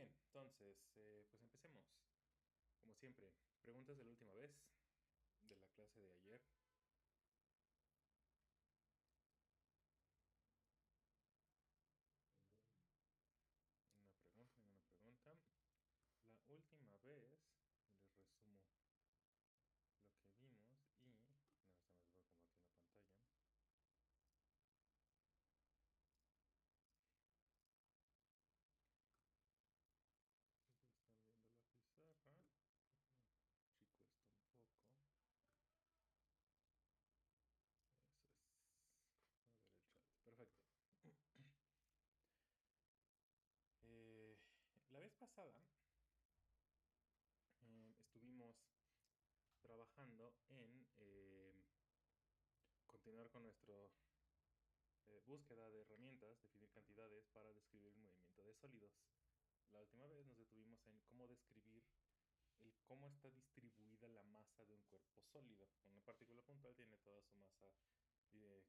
bien, entonces, pues empecemos. Como siempre, preguntas de la última vez, de la clase de ayer. Una pregunta, ninguna pregunta. La última vez, les resumo lo que vimos y... Una vez más les voy a compartir la pantalla. Están viendo la pizarra. Chico esto un poco. Eso es. A ver el chat. Perfecto. Eh, la vez pasada estuvimos trabajando en continuar con nuestra búsqueda de herramientas, definir cantidades para describir el movimiento de sólidos. La última vez nos detuvimos en cómo describir cómo está distribuida la masa de un cuerpo sólido. Una partícula puntual tiene toda su masa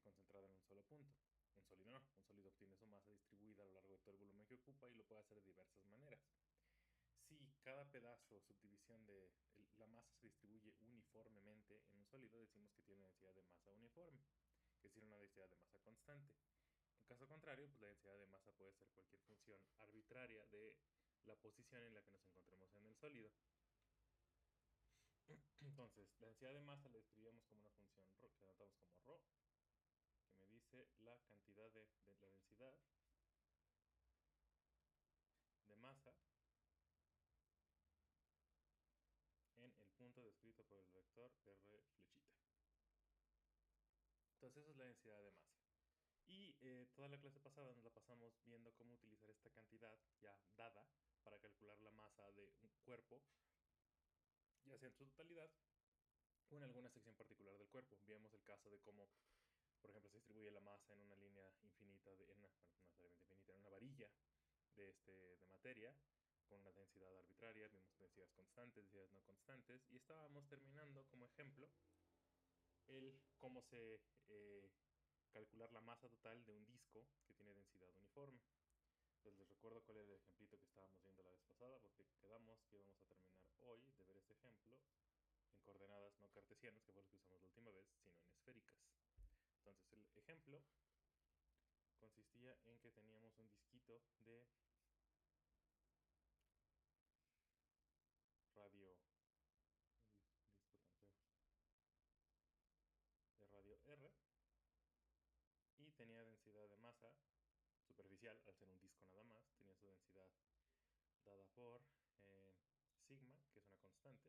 concentrada en un solo punto. Un sólido no, un sólido obtiene su masa distribuida a lo largo de todo el volumen que ocupa y lo puede hacer de diversas maneras. Si cada pedazo o subdivisión de la masa se distribuye uniformemente en un sólido, decimos que tiene una densidad de masa uniforme, que es decir, una densidad de masa constante. En caso contrario, pues la densidad de masa puede ser cualquier función arbitraria de la posición en la que nos encontremos en el sólido. Entonces, la densidad de masa la describíamos como una función que anotamos como ρ, que me dice la cantidad de la densidad de masa en el punto descrito por el vector r flechita. Entonces, eso es la densidad de masa. Y toda la clase pasada nos la pasamos viendo cómo utilizar esta cantidad ya dada para calcular la masa de un cuerpo, ya sea en su totalidad o en alguna sección particular del cuerpo. Vimos el caso de cómo, por ejemplo, se distribuye la masa en una línea infinita, bueno, no necesariamente infinita, en una varilla de materia con una densidad arbitraria. Vimos densidades constantes, densidades no constantes, y estábamos terminando como ejemplo el cómo se calcular la masa total de un disco que tiene densidad uniforme. Entonces les recuerdo cuál era el ejemplito que estábamos viendo la vez pasada, porque quedamos que íbamos a terminar hoy de ver este ejemplo en coordenadas no cartesianas, que fue lo que usamos la última vez, sino en esféricas. Entonces el ejemplo consistía en que teníamos un disquito de radio, disco tan feo, de radio R, y tenía densidad de masa superficial, al ser un disco nada más, tenía su densidad dada por sigma, que es una constante,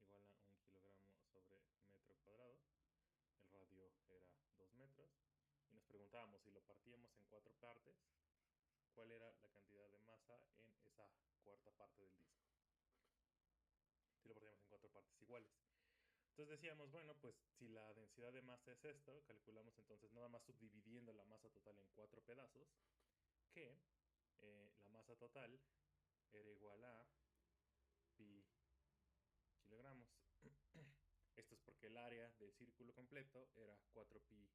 igual a 1 kilogramo sobre metro cuadrado. El radio era 2 metros. Y nos preguntábamos si lo partíamos en 4 partes, cuál era la cantidad de masa en esa cuarta parte del disco. Si lo partíamos en 4 partes iguales. Entonces decíamos, bueno, pues si la densidad de masa es esto, calculamos entonces nada más subdividiendo la masa total en 4 pedazos, que la masa total era igual a pi kilogramos. Esto es porque el área del círculo completo era 4 pi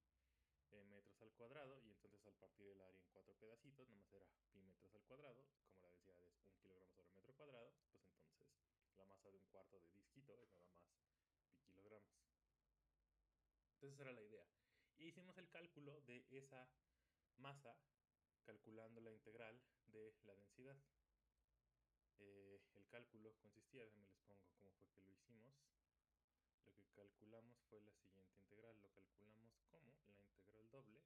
metros al cuadrado, y entonces al partir el área en 4 pedacitos, nomás era pi metros al cuadrado. Como la densidad es 1 kilogramo sobre metro cuadrado, pues entonces la masa de un cuarto de disquito es nada más pi kilogramos. Entonces esa era la idea. Y hicimos el cálculo de esa masa calculando la integral de la densidad. El cálculo consistía, déjenme les pongo cómo fue que lo hicimos. Lo que calculamos fue la siguiente integral. Lo calculamos como la integral doble,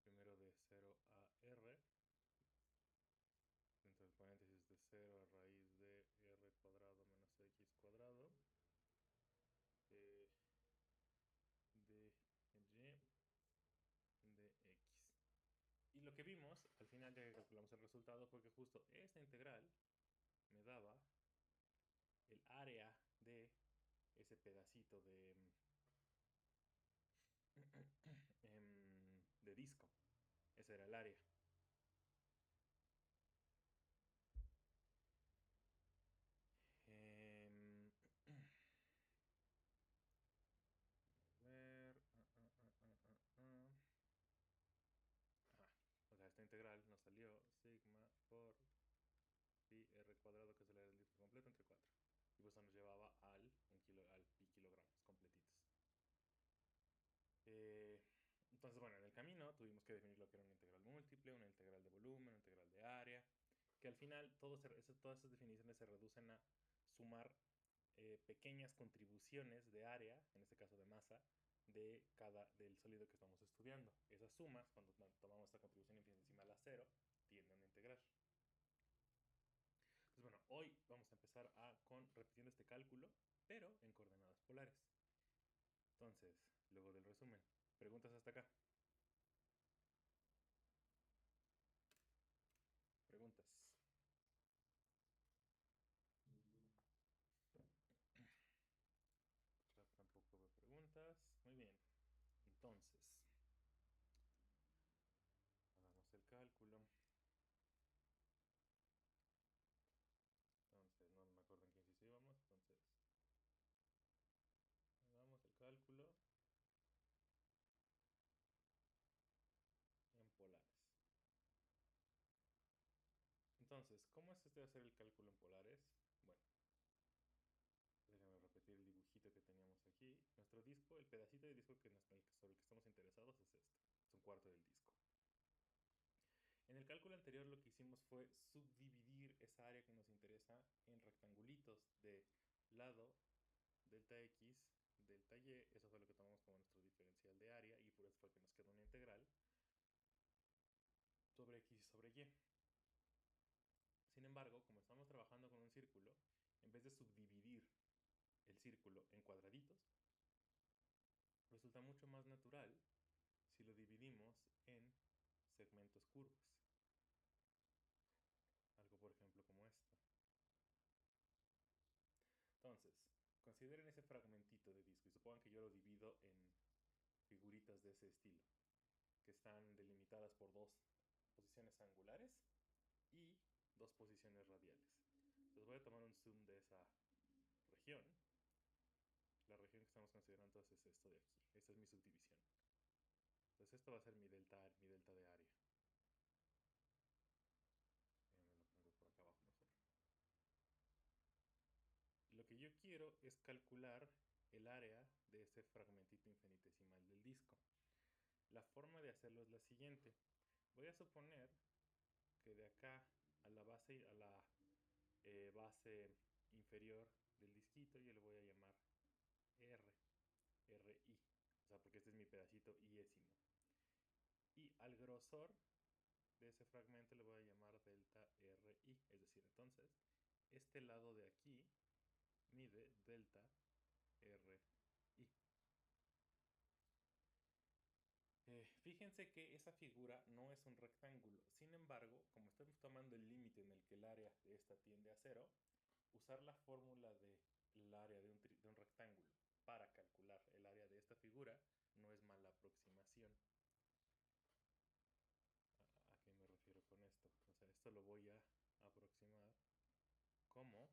primero de 0 a r, dentro del paréntesis de 0 a raíz de r cuadrado menos x cuadrado, de y de x. Y lo que vimos al final, ya que calculamos el resultado, fue que justo esta integral me daba el área de ese pedacito de disco. Ese era el área. Em, a ver. Ajá. O sea, esta integral nos salió sigma por pi r completo entre 4. Y pues eso nos llevaba al pi kilogramos completitos. Entonces, bueno, en el camino tuvimos que definir lo que era una integral múltiple, una integral de volumen, una integral de área, que al final todas esas definiciones se reducen a sumar pequeñas contribuciones de área, en este caso de masa, del sólido que estamos estudiando. Esas sumas, cuando tomamos esta contribución infinitesimal a cero, tienden a integrar. Entonces, bueno, hoy vamos a empezar repitiendo este cálculo, pero en coordenadas polares. Entonces, luego del resumen, preguntas hasta acá. Preguntas. Chat tampoco veo preguntas. Muy bien. Entonces, hagamos el cálculo. Entonces, no me acuerdo en qué ejercicio íbamos. Entonces, hagamos el cálculo en polares. Entonces, ¿cómo es este de hacer el cálculo en polares? Bueno, déjame repetir el dibujito que teníamos aquí. Nuestro disco, el pedacito de disco sobre el que estamos interesados es este. Es un cuarto del disco. En el cálculo anterior lo que hicimos fue subdividir esa área que nos interesa en rectangulitos de lado, delta x, delta y. Eso fue lo que tomamos como nuestro diferencial de área y por eso fue que nos quedó una integral sobre x sobre y. Sin embargo, como estamos trabajando con un círculo, en vez de subdividir el círculo en cuadraditos, resulta mucho más natural si lo dividimos en segmentos curvos. Algo, por ejemplo, como esto. Entonces, consideren ese fragmentito de disco y supongan que yo lo divido en figuritas de ese estilo, que están delimitadas por dos posiciones angulares y dos posiciones radiales. Entonces voy a tomar un zoom de esa región. La región que estamos considerando entonces es esto de aquí. Esta es mi subdivisión. Entonces esto va a ser mi delta de área. Me lo pongo por acá abajo mejor. Lo que yo quiero es calcular el área de ese fragmentito infinitesimal del disco. La forma de hacerlo es la siguiente. Voy a suponer que de acá a la base inferior del disquito yo le voy a llamar RI. O sea, porque este es mi pedacito iésimo. Y al grosor de ese fragmento le voy a llamar delta RI. Es decir, entonces, este lado de aquí mide delta RI. Fíjense que esa figura no es un rectángulo. Sin embargo, como estamos tomando el límite en el que el área de esta tiende a cero, usar la fórmula del área de un rectángulo para calcular el área de esta figura no es mala aproximación. ¿A qué me refiero con esto? O sea, esto lo voy a aproximar como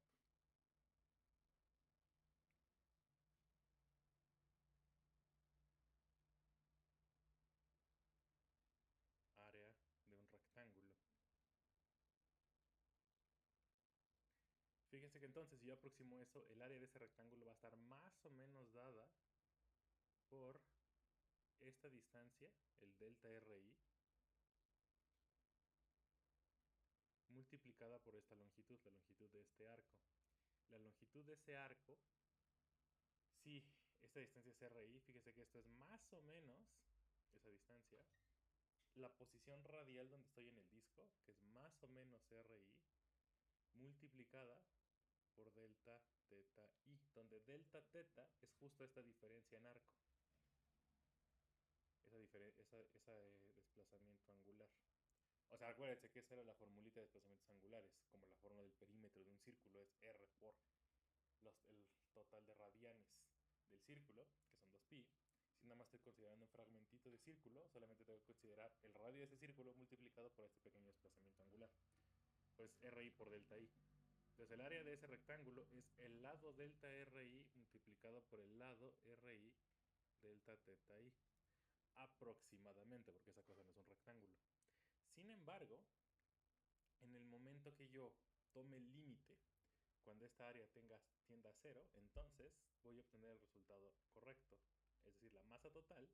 área de un rectángulo. Fíjense que entonces si yo aproximo eso, el área de ese rectángulo va a estar más o menos dada por esta distancia, el delta RI, multiplicada por esta longitud, la longitud de este arco. La longitud de ese arco, si esta distancia es RI, fíjese que esto es más o menos esa distancia. La posición radial donde estoy en el disco, que es más o menos RI, multiplicada por delta teta i, donde delta teta es justo esta diferencia en arco, ese desplazamiento angular. O sea, acuérdense que esa era la formulita de desplazamientos angulares, como la forma del perímetro de un círculo es r por el total de radianes del círculo, que son 2pi. Si nada más estoy considerando un fragmentito de círculo, solamente tengo que considerar el radio de ese círculo multiplicado por este pequeño desplazamiento angular. Pues RI por delta I. Entonces el área de ese rectángulo es el lado delta RI multiplicado por el lado RI delta teta I. Aproximadamente, porque esa cosa no es un rectángulo. Sin embargo, en el momento que yo tome el límite Cuando esta área tienda a 0, entonces voy a obtener el resultado correcto. Es decir, la masa total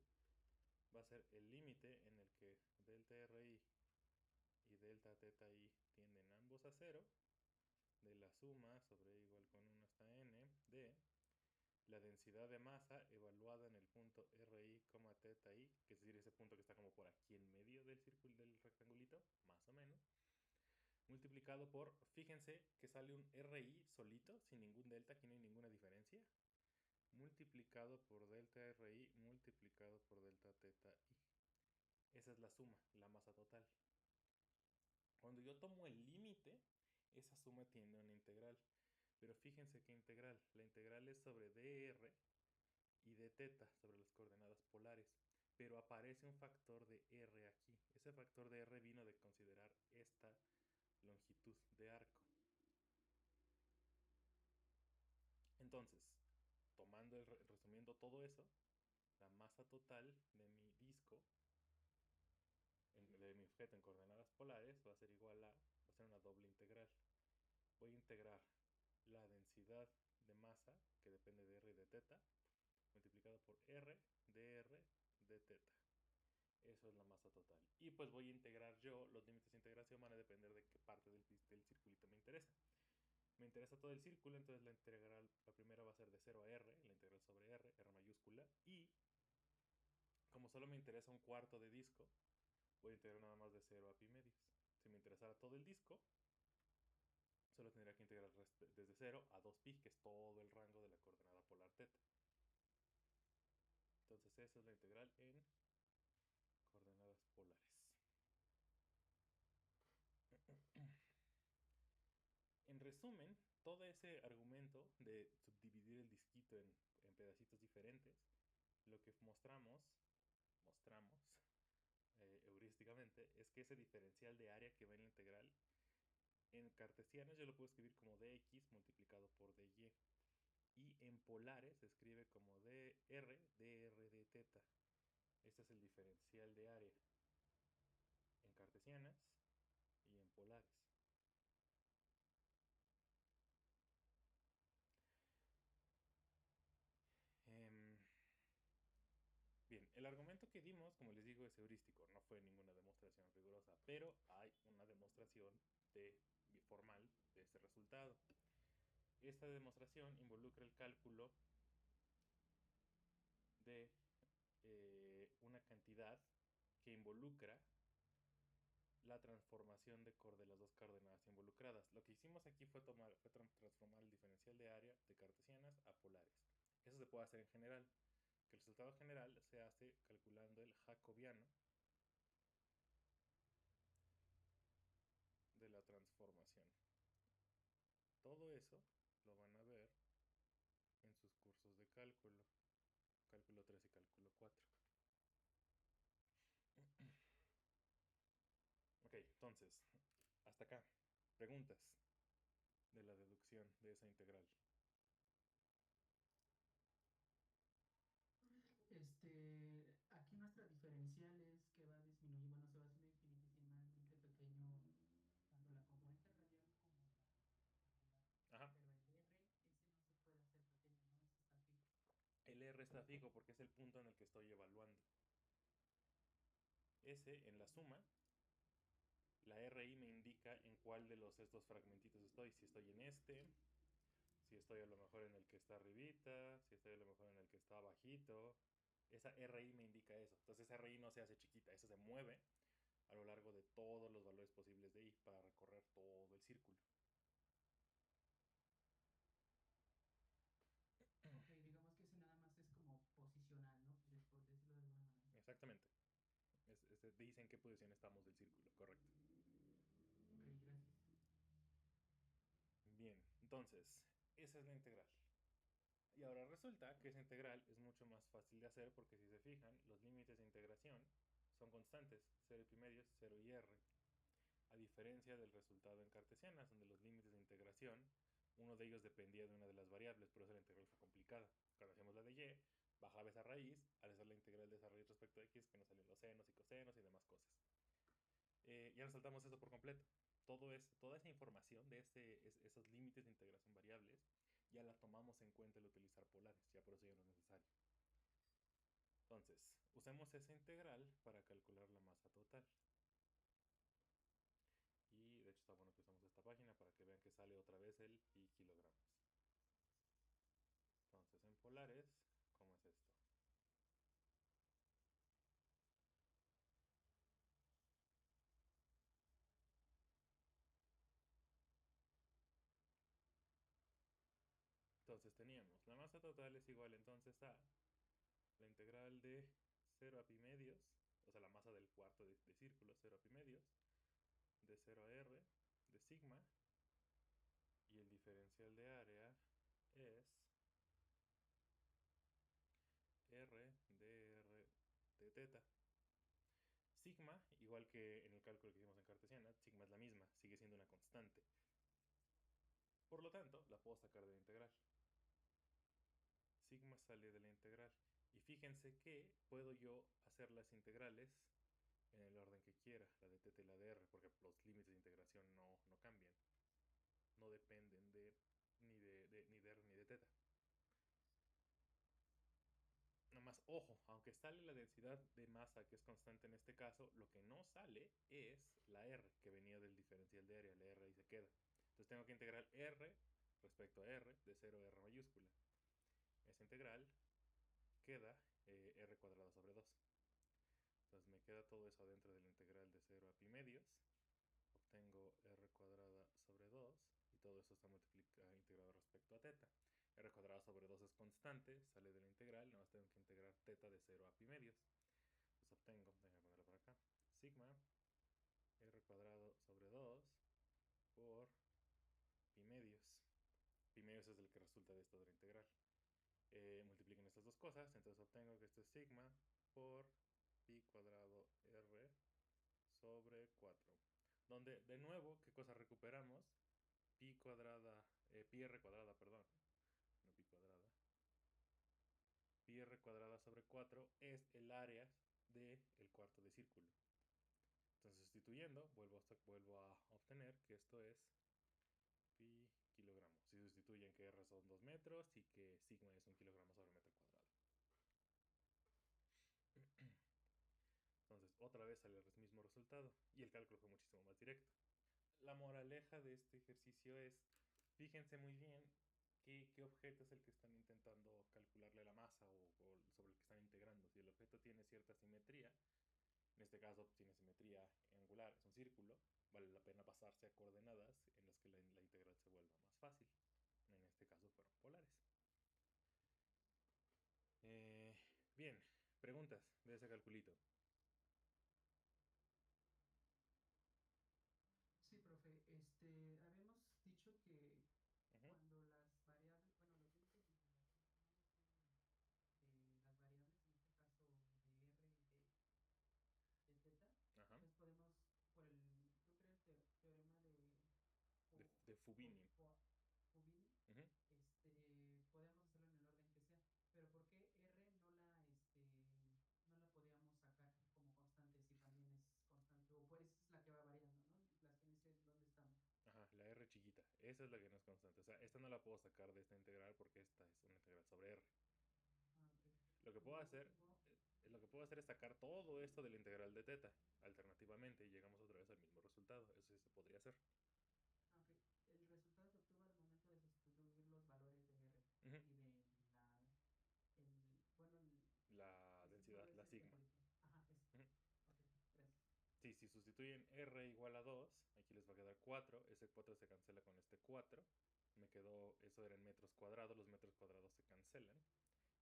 va a ser el límite en el que delta RI y delta θi tienden ambos a 0, de la suma sobre igual con 1 hasta n de la densidad de masa evaluada en el punto RI, θi, que es decir, ese punto que está como por aquí en medio del círculo del rectangulito, más o menos, multiplicado por, fíjense que sale un RI solito, sin ningún delta, aquí no hay ninguna diferencia, multiplicado por delta RI multiplicado por delta θi. Esa es la suma, la masa total. Cuando yo tomo el límite, esa suma tiende a una integral. Pero fíjense qué integral. La integral es sobre dr y dθ, sobre las coordenadas polares. Pero aparece un factor de r aquí. Ese factor de r vino de considerar esta longitud de arco. Entonces, resumiendo todo eso, la masa total de mi disco, de mi objeto en coordenadas polares, va a ser igual a, va a ser una doble integral. Voy a integrar la densidad de masa, que depende de r y de θ, multiplicado por r de r de θ. Eso es la masa total. Y pues voy a integrar yo, los límites de integración van a depender de qué parte del circulito me interesa. Me interesa todo el círculo, entonces la integral, la primera va a ser de 0 a r, la integral sobre r, r mayúscula, y como solo me interesa un cuarto de disco, voy a integrar nada más de 0 a pi medios. Si me interesara todo el disco, solo tendría que integrar desde 0 a 2pi, que es todo el rango de la coordenada polar θ. Entonces esa es la integral en coordenadas polares. En resumen, todo ese argumento de subdividir el disquito en pedacitos diferentes, lo que mostramos heurísticamente, es que ese diferencial de área que va en la integral, en cartesianos yo lo puedo escribir como dx multiplicado por dy. Y en polares se escribe como dr de θ. Este es el diferencial de área en cartesianas y en polares. Bien, el argumento que dimos, como les digo, es heurístico, no fue ninguna demostración rigurosa, pero hay una demostración formal de este resultado. Esta demostración involucra el cálculo de una cantidad que involucra la transformación de las dos coordenadas involucradas. Lo que hicimos aquí fue transformar el diferencial de área de cartesianas a polares. Eso se puede hacer en general. Que el resultado general se hace calculando el jacobiano de la transformación. Todo eso lo van a ver en sus cursos de cálculo 3 y cálculo 4. Ok, entonces, hasta acá. Preguntas de la deducción de esa integral. Aquí nuestra diferencial es que va a disminuir, bueno, se va haciendo infinitesimalmente pequeño tanto la componente radial como la angular. Ajá. Pero el R, ese no se puede hacer pequeño, ¿no? Ese está fijo. El R está fijo porque es el punto en el que estoy evaluando. Ese, en la suma, la RI me indica en cuál de estos fragmentitos estoy. Si estoy en este, si estoy a lo mejor en el que está arribita, si estoy a lo mejor en el que está abajito. Esa RI me indica eso. Entonces esa RI no se hace chiquita, esa se mueve a lo largo de todos los valores posibles de I para recorrer todo el círculo. Ok, digamos que ese nada más es como posicional, ¿no? Por decirlo de alguna manera. Exactamente. Dice en qué posición estamos del círculo, correcto. Ok, gracias. Bien, entonces, esa es la integral. Y ahora resulta que esa integral es mucho más fácil de hacer porque si se fijan, los límites de integración son constantes, 0 y pi medios, 0 y r. A diferencia del resultado en cartesianas, donde los límites de integración, uno de ellos dependía de una de las variables, por eso la integral fue complicada. Cuando hacíamos la de y, bajaba esa raíz, al hacer la integral de esa raíz respecto a x, que nos salen los senos y cosenos y demás cosas. Ya nos saltamos eso por completo. toda esa información de esos límites de integración variables ya la tomamos en cuenta al utilizar polares, ya por eso ya no es necesario. Entonces, usemos esa integral para calcular la masa total. Y de hecho está bueno que usemos esta página para que vean que sale otra vez el pi kilogramos. Entonces, en polares, ¿cómo es esto? Entonces teníamos, la masa total es igual entonces a la integral de 0 a pi medios, o sea, la masa del cuarto de círculo, 0 a pi medios, de 0 a r, de sigma, y el diferencial de área es r de r de teta. Sigma, igual que en el cálculo que hicimos en cartesiana, sigma es la misma, sigue siendo una constante. Por lo tanto, la puedo sacar de la integral. Sigma sale de la integral. Y fíjense que puedo yo hacer las integrales en el orden que quiera, la de teta y la de r, porque los límites de integración no cambian. No dependen ni de r ni de teta. Nada más, ojo, aunque sale la densidad de masa, que es constante en este caso, lo que no sale es la r, que venía del diferencial de área. La r ahí se queda. Entonces tengo que integrar r respecto a r de 0 a r mayúscula. Esa integral queda r cuadrado sobre 2. Entonces me queda todo eso adentro de la integral de 0 a pi medios. Obtengo r cuadrada sobre 2 y todo eso está integrado respecto a teta. R cuadrada sobre 2 es constante, sale de la integral, nada más tengo que integrar teta de 0 a pi medios. Entonces obtengo, déjame ponerlo por acá, sigma r cuadrado sobre 2 por pi medios. Pi medios es el que resulta de esto de la integral. Multipliquen estas dos cosas, entonces obtengo que esto es sigma por pi cuadrado r sobre 4. Donde, de nuevo, ¿qué cosa recuperamos? Pi cuadrada, pi r cuadrada, perdón, no pi cuadrada. Pi r cuadrada sobre 4 es el área del cuarto de círculo. Entonces, sustituyendo, vuelvo a obtener que esto es pi kilogramos. Si sustituyen que r son 2 metros y que sigma es 1 kilogramo sobre metro cuadrado. Entonces, otra vez sale el mismo resultado y el cálculo fue muchísimo más directo. La moraleja de este ejercicio es, fíjense muy bien qué objeto es el que están intentando calcularle la masa o sobre el que están integrando. Si el objeto tiene cierta simetría, en este caso tiene simetría angular, es un círculo, vale la pena pasarse a coordenadas en las que la integral se vuelva más fácil. En este caso fueron polares. Bien, preguntas de ese calculito. Sí, profe, habíamos dicho que Ujú. cuando las variables, bueno, los límites de integración no dependen de las variables, en este caso de R y de teta, Ajá. entonces podemos, por el, creo que era el teorema De Fubini. Fubini, Ujú. podemos hacerlo en el orden que sea. Pero ¿por qué R no la podíamos sacar como constante si también es constante? O pues es la que va variando, ¿no? Las que no sé dónde estamos. Ajá, la r chiquita. Esa es la que no es constante. O sea, esta no la puedo sacar de esta integral porque esta es una integral sobre r. Ah, ok. Lo que puedo Y hacer, supongo, lo que puedo hacer es sacar todo esto de la integral de teta, alternativamente, y llegamos otra vez al mismo resultado. Eso sí se podría hacer. ah, ok. El resultado se obtuvo al momento de sustituir los valores de R Ujú. y de bueno, La el densidad, símbolo la ese que sigma. utilizó. Ajá, ese. Ujú. Ok, gracias. Sí, si sustituyen r igual a 2, aquí les va a quedar 4. Ese 4 se cancela con este 4. Me quedó, eso era en metros cuadrados, los metros cuadrados se cancelan.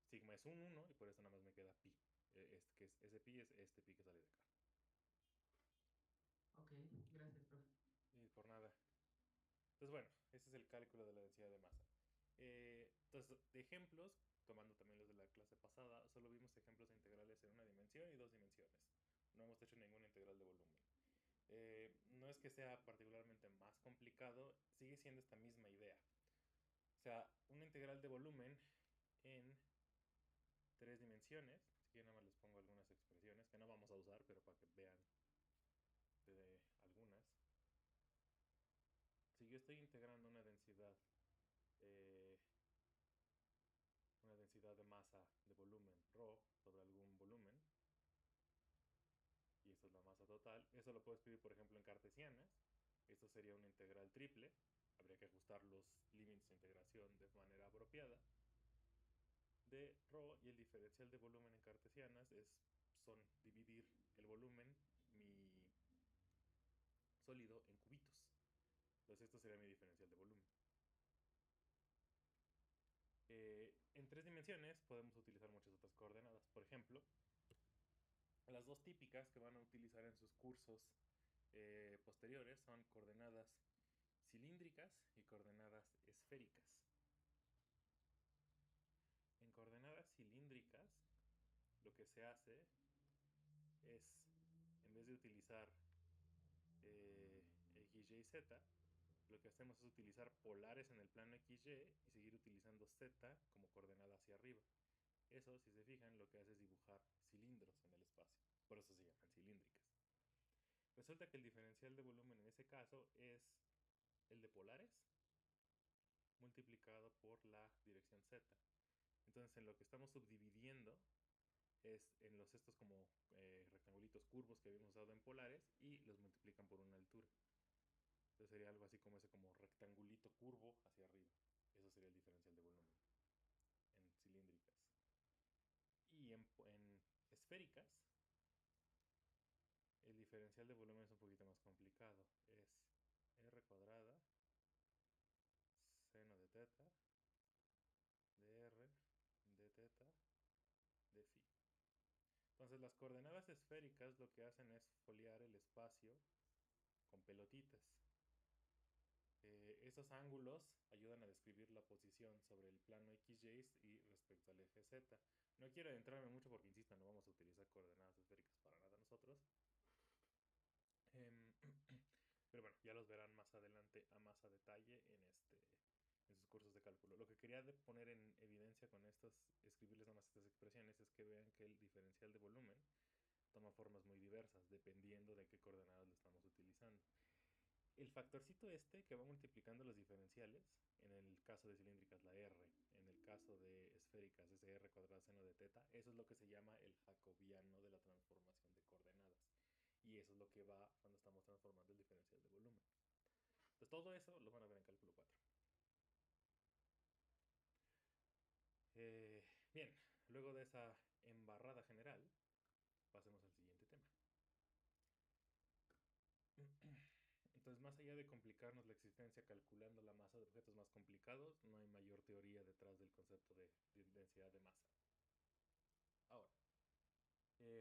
Sigma es un 1 y por eso nada más me queda pi. Ese pi es este pi que sale de acá. Ok, gracias, profe. Y por nada. Entonces, bueno, ese es el cálculo de la densidad de masa. Entonces, de ejemplos, tomando también los de la clase pasada, solo vimos ejemplos de integrales en una dimensión y dos dimensiones. No hemos hecho ninguna integral de volumen. No es que sea particularmente más complicado, sigue siendo esta misma idea. O sea, una integral de volumen en tres dimensiones, si quieren nada más les pongo algunas expresiones que no vamos a usar, pero para que vean algunas. estoy integrando eh, una densidad de masa de volumen ρ sobre algún volumen, y esta es la masa total, eso lo puedo escribir por ejemplo en cartesianas. Esto sería una integral triple, habría que ajustar los límites de integración de manera apropiada de ρ, y el diferencial de volumen en cartesianas son dividir el volumen, mi sólido, en cubitos. Entonces esto sería mi diferencial de volumen. En tres dimensiones podemos utilizar muchas otras coordenadas. Por ejemplo, las dos típicas que van a utilizar en sus cursos posteriores son coordenadas cilíndricas y coordenadas esféricas. En coordenadas cilíndricas, lo que se hace es, en vez de utilizar X, Y, Z, lo que hacemos es utilizar polares en el plano XY y seguir utilizando Z como coordenada hacia arriba. Eso, si se fijan, lo que hace es dibujar cilindros en el espacio. Por eso se llaman cilíndricas. Resulta que el diferencial de volumen en ese caso es el de polares multiplicado por la dirección Z. Entonces, en lo que estamos subdividiendo es en estos como rectangulitos curvos que habíamos usado en polares, y los multiplican por una altura. Entonces sería algo así como ese como rectangulito curvo hacia arriba. Eso sería el diferencial de volumen en cilíndricas. Y en esféricas, el diferencial de volumen es un poquito más complicado. Es r cuadrada seno de teta de r de teta de phi. Entonces las coordenadas esféricas lo que hacen es foliar el espacio con pelotitas. Esos ángulos ayudan a describir la posición sobre el plano XY y respecto al eje Z. No quiero adentrarme mucho porque, insisto, no vamos a utilizar coordenadas esféricas para nada nosotros. Pero bueno, ya los verán más adelante a más a detalle en sus cursos de cálculo. Lo que quería poner en evidencia con escribirles nada más estas expresiones, es que vean que el diferencial de volumen toma formas muy diversas dependiendo de qué coordenadas lo estamos utilizando. El factorcito que va multiplicando los diferenciales, en el caso de cilíndricas la r, en el caso de esféricas ese r cuadrado seno de teta, eso es lo que se llama el jacobiano de la transformación de coordenadas. Y eso es lo que va cuando estamos transformando el diferencial de volumen. Pues todo eso lo van a ver en cálculo 4. Bien, luego de esa embarrada general, pasemos al siguiente tema. Entonces, más allá de complicarnos la existencia calculando la masa de objetos más complicados, no hay mayor teoría detrás del concepto de densidad de masa. Ahora,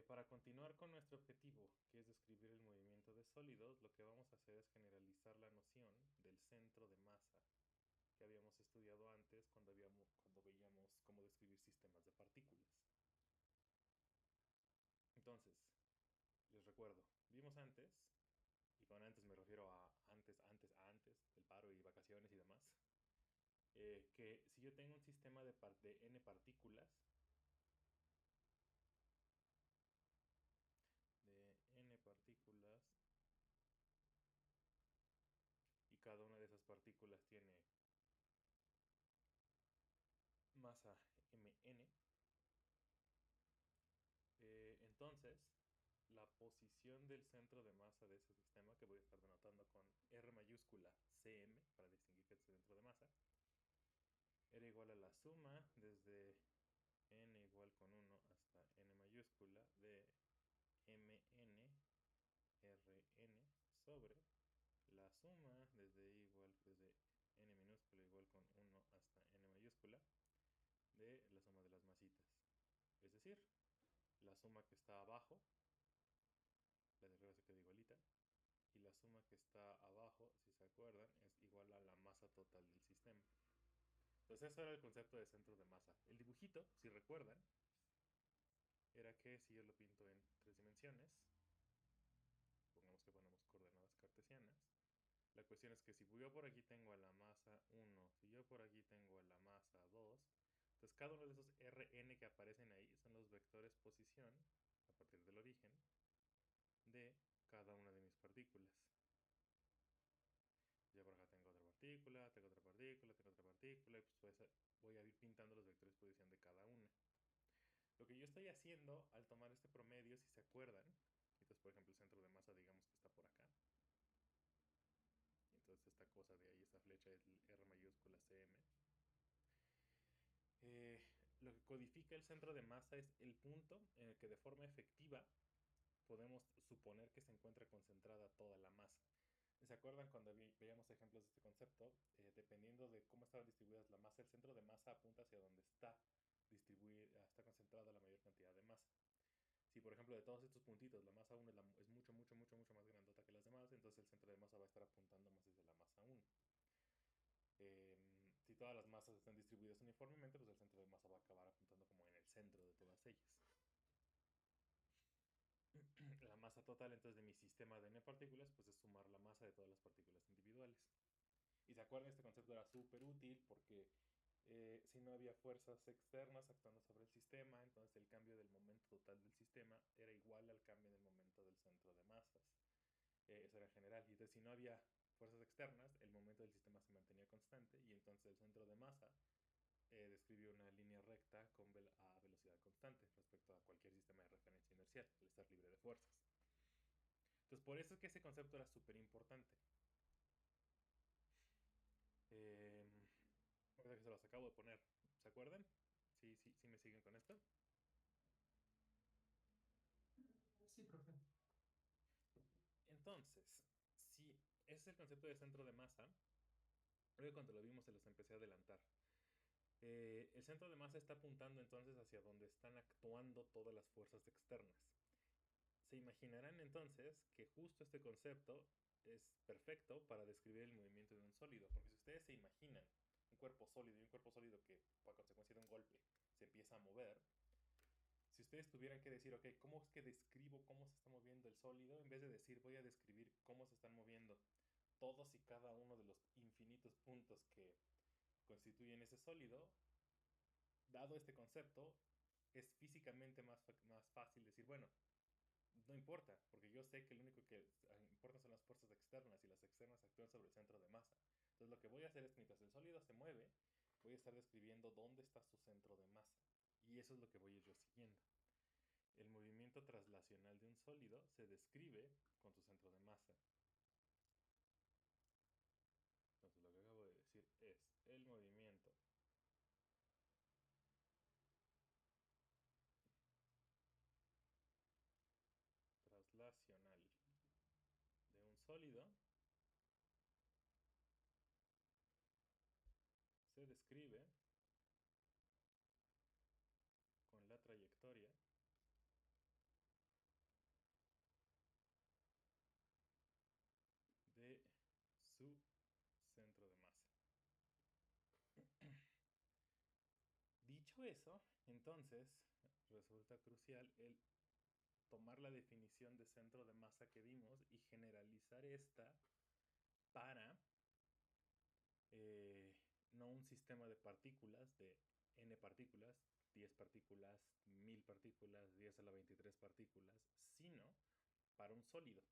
para continuar con nuestro objetivo, que es describir el movimiento de sólidos, lo que vamos a hacer es generalizar la noción del centro de masa que habíamos estudiado antes cuando veíamos cómo describir sistemas de partículas. Entonces, les recuerdo, vimos antes, y con antes me refiero a antes del paro y vacaciones y demás, que si yo tengo un sistema de n partículas, y cada una de esas partículas tiene masa mn, entonces la posición del centro de masa de ese sistema, que voy a estar denotando con R mayúscula Cm para distinguir que es el centro de masa, era igual a la suma desde n igual con 1 hasta n mayúscula de mn rn sobre la suma desde n minúscula igual con 1 hasta n mayúscula de la suma de las masitas. Es decir, la suma que está abajo, la de arriba se queda igualita, y la suma que está abajo, si se acuerdan, es igual a la masa total del sistema. Entonces eso era el concepto de centro de masa. El dibujito, si recuerdan, era que si yo lo pinto en 3 dimensiones, pongamos que ponemos coordenadas cartesianas, la cuestión es que si yo por aquí tengo a la masa 1, si yo por aquí tengo a la masa 2, entonces cada uno de esos Rn que aparecen ahí son los vectores posición, a partir del origen, de cada una de mis partículas. Ya por acá tengo otra partícula, y pues voy a ir pintando los vectores de posición de cada una. Lo que yo estoy haciendo al tomar este promedio, si se acuerdan, entonces por ejemplo el centro de masa digamos que está por acá, y entonces esta cosa de ahí, esta flecha es el R mayúscula CM. Lo que codifica el centro de masa es el punto en el que de forma efectiva podemos suponer que se encuentra concentrada toda la masa. ¿Se acuerdan cuando veíamos ejemplos de este concepto? Dependiendo de cómo estaban distribuidas la masa, el centro de masa apunta hacia donde está está concentrada la mayor cantidad de masa. Si por ejemplo de todos estos puntitos la masa 1 es mucho, mucho, mucho, mucho más grandota que las demás, entonces el centro de masa va a estar apuntando más desde la masa 1. Si todas las masas están distribuidas uniformemente, pues el centro de masa va a acabar apuntando como en el centro de todas ellas. La masa total entonces de mi sistema de n partículas pues es sumar la masa de todas las partículas individuales. Y se acuerdan, este concepto era súper útil porque si no había fuerzas externas actuando sobre el sistema, entonces el cambio del momento total del sistema era igual al cambio del momento del centro de masas. Eso era en general. Y entonces si no había fuerzas externas, el momento del sistema se mantenía constante y entonces el centro de masa describió una línea recta a velocidad constante respecto a cualquier sistema de referencia inercial, al estar libre de fuerzas. Entonces por eso es que ese concepto era súper importante. Ahorita que se los acabo de poner, ¿se acuerdan? ¿Sí me siguen con esto? Sí, profe. Entonces, si ese es el concepto de centro de masa, creo que cuando lo vimos se los empecé a adelantar. El centro de masa está apuntando entonces hacia donde están actuando todas las fuerzas externas. Se imaginarán entonces que justo este concepto es perfecto para describir el movimiento de un sólido, porque si ustedes se imaginan un cuerpo sólido y un cuerpo sólido que por consecuencia de un golpe se empieza a mover, si ustedes tuvieran que decir, ok, ¿cómo es que describo cómo se está moviendo el sólido? En vez de decir, voy a describir cómo se están moviendo todos y cada uno de los infinitos puntos que constituyen ese sólido, dado este concepto, es físicamente más fácil decir, bueno, no importa, porque yo sé que lo único que importa son las fuerzas externas y las externas actúan sobre el centro de masa. Entonces lo que voy a hacer es que mientras el sólido se mueve, voy a estar describiendo dónde está su centro de masa. Y eso es lo que voy a ir yo siguiendo. El movimiento traslacional de un sólido se describe con su centro de masa. Entonces lo que acabo de decir es el movimiento traslacional de un sólido se describe con la trayectoria de su centro de masa. Dicho eso, entonces resulta crucial el tomar la definición de centro de masa que vimos y generalizar esta para no un sistema de partículas de n partículas, 10 partículas, 1000 partículas, 10 a la 23 partículas, sino para un sólido,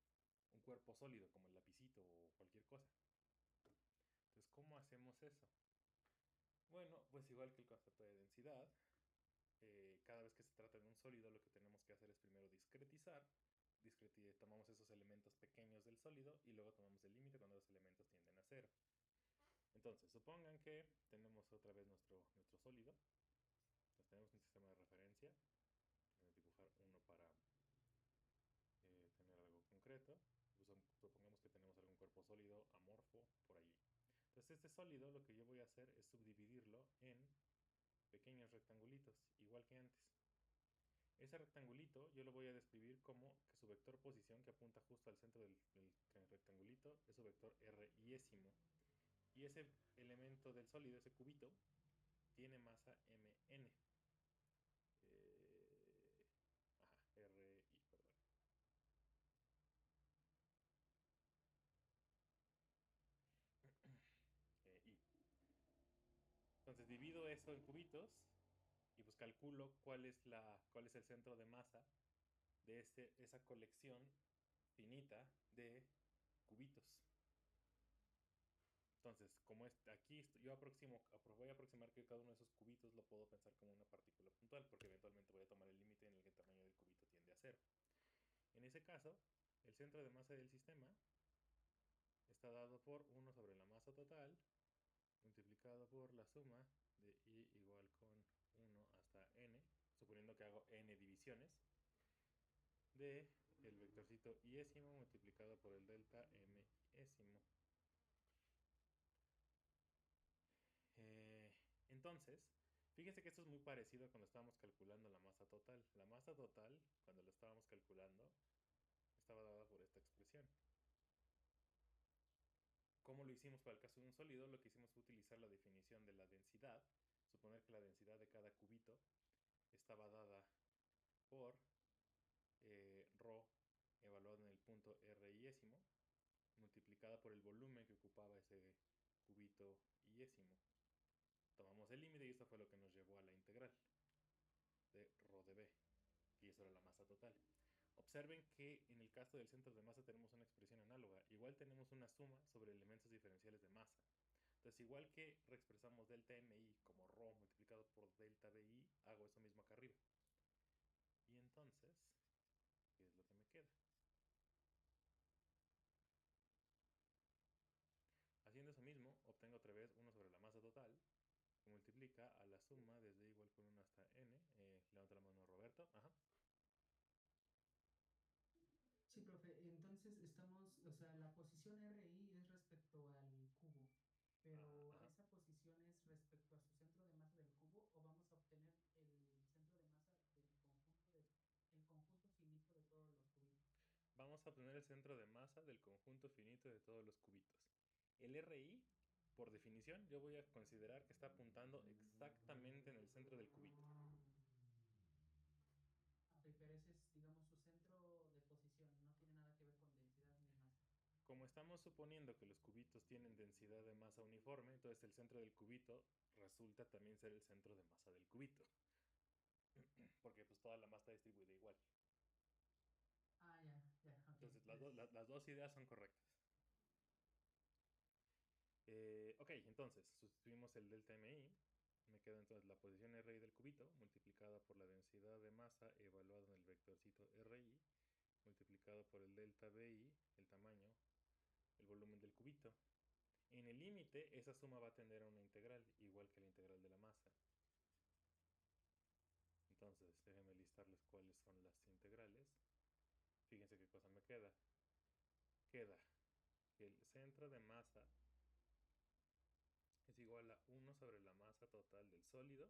un cuerpo sólido como el lapicito o cualquier cosa. Entonces, ¿cómo hacemos eso? Bueno, pues igual que el concepto de densidad, cada vez que se trata de un sólido, lo que tenemos que hacer es primero discretizar. Tomamos esos elementos pequeños del sólido y luego tomamos el límite cuando los elementos tienden a cero. Entonces, supongan que tenemos otra vez nuestro sólido. Entonces, tenemos un sistema de referencia. Voy a dibujar uno para tener algo concreto. Pues, supongamos que tenemos algún cuerpo sólido amorfo por allí. Entonces, este sólido lo que yo voy a hacer es subdividirlo en pequeños rectangulitos, igual que antes. Ese rectangulito yo lo voy a describir como que su vector posición, que apunta justo al centro del rectangulito, es su vector r iésimo. Y ese elemento del sólido, ese cubito, tiene masa mn. RI, perdón. I. Entonces divido eso en cubitos y pues calculo cuál es el centro de masa de esa colección finita de cubitos. Entonces, Entonces, como aquí yo voy a aproximar que cada uno de esos cubitos lo puedo pensar como una partícula puntual, porque eventualmente voy a tomar el límite en el que el tamaño del cubito tiende a cero. En ese caso, el centro de masa del sistema está dado por 1 sobre la masa total multiplicado por la suma de i igual con 1 hasta n, suponiendo que hago n divisiones, de el vectorcito iésimo multiplicado por el delta m ésimo. Entonces, fíjense que esto es muy parecido a cuando estábamos calculando la masa total. La masa total, cuando lo estábamos calculando, estaba dada por esta expresión. ¿Cómo lo hicimos para el caso de un sólido? Lo que hicimos fue utilizar la definición de la densidad, suponer que la densidad de cada cubito estaba dada por ρ evaluado en el punto r iésimo, multiplicada por el volumen que ocupaba ese cubito iésimo. Tomamos el límite y esto fue lo que nos llevó a la integral de ρ de b, y eso era la masa total. Observen que en el caso del centro de masa tenemos una expresión análoga. Igual tenemos una suma sobre elementos diferenciales de masa. Entonces, igual que reexpresamos delta mi como ρ multiplicado por delta bi, hago eso mismo acá arriba. Y entonces, ¿qué es lo que me queda? Haciendo eso mismo, obtengo otra vez 1 sobre la masa total, que multiplica a la suma desde igual con 1 hasta n. Levanta la mano Roberto. Ajá. Sí, profe, entonces estamos, o sea, la posición RI es respecto al cubo, pero Ajá. ¿esa posición es respecto a su centro de masa del cubo o vamos a obtener el centro de masa el conjunto finito de todos los cubitos? Vamos a obtener el centro de masa del conjunto finito de todos los cubitos. El RI, por definición, yo voy a considerar que está apuntando exactamente en el centro del cubito. Ok, pero ese es, digamos, su centro de posición, no tiene nada que ver con densidad ni masa. Como estamos suponiendo que los cubitos tienen densidad de masa uniforme, entonces el centro del cubito resulta también ser el centro de masa del cubito. Porque pues toda la masa está distribuida igual. Ah, ya, ya, ok. Entonces las dos ideas son correctas. Ok, entonces sustituimos el delta mi. Me queda entonces la posición RI del cubito multiplicada por la densidad de masa evaluada en el vectorcito RI multiplicado por el delta BI, el tamaño, el volumen del cubito. En el límite, esa suma va a tender a una integral, igual que la integral de la masa. Entonces, déjenme listarles cuáles son las integrales. Fíjense qué cosa me queda. Queda que el centro de masa es igual a 1 sobre la masa total del sólido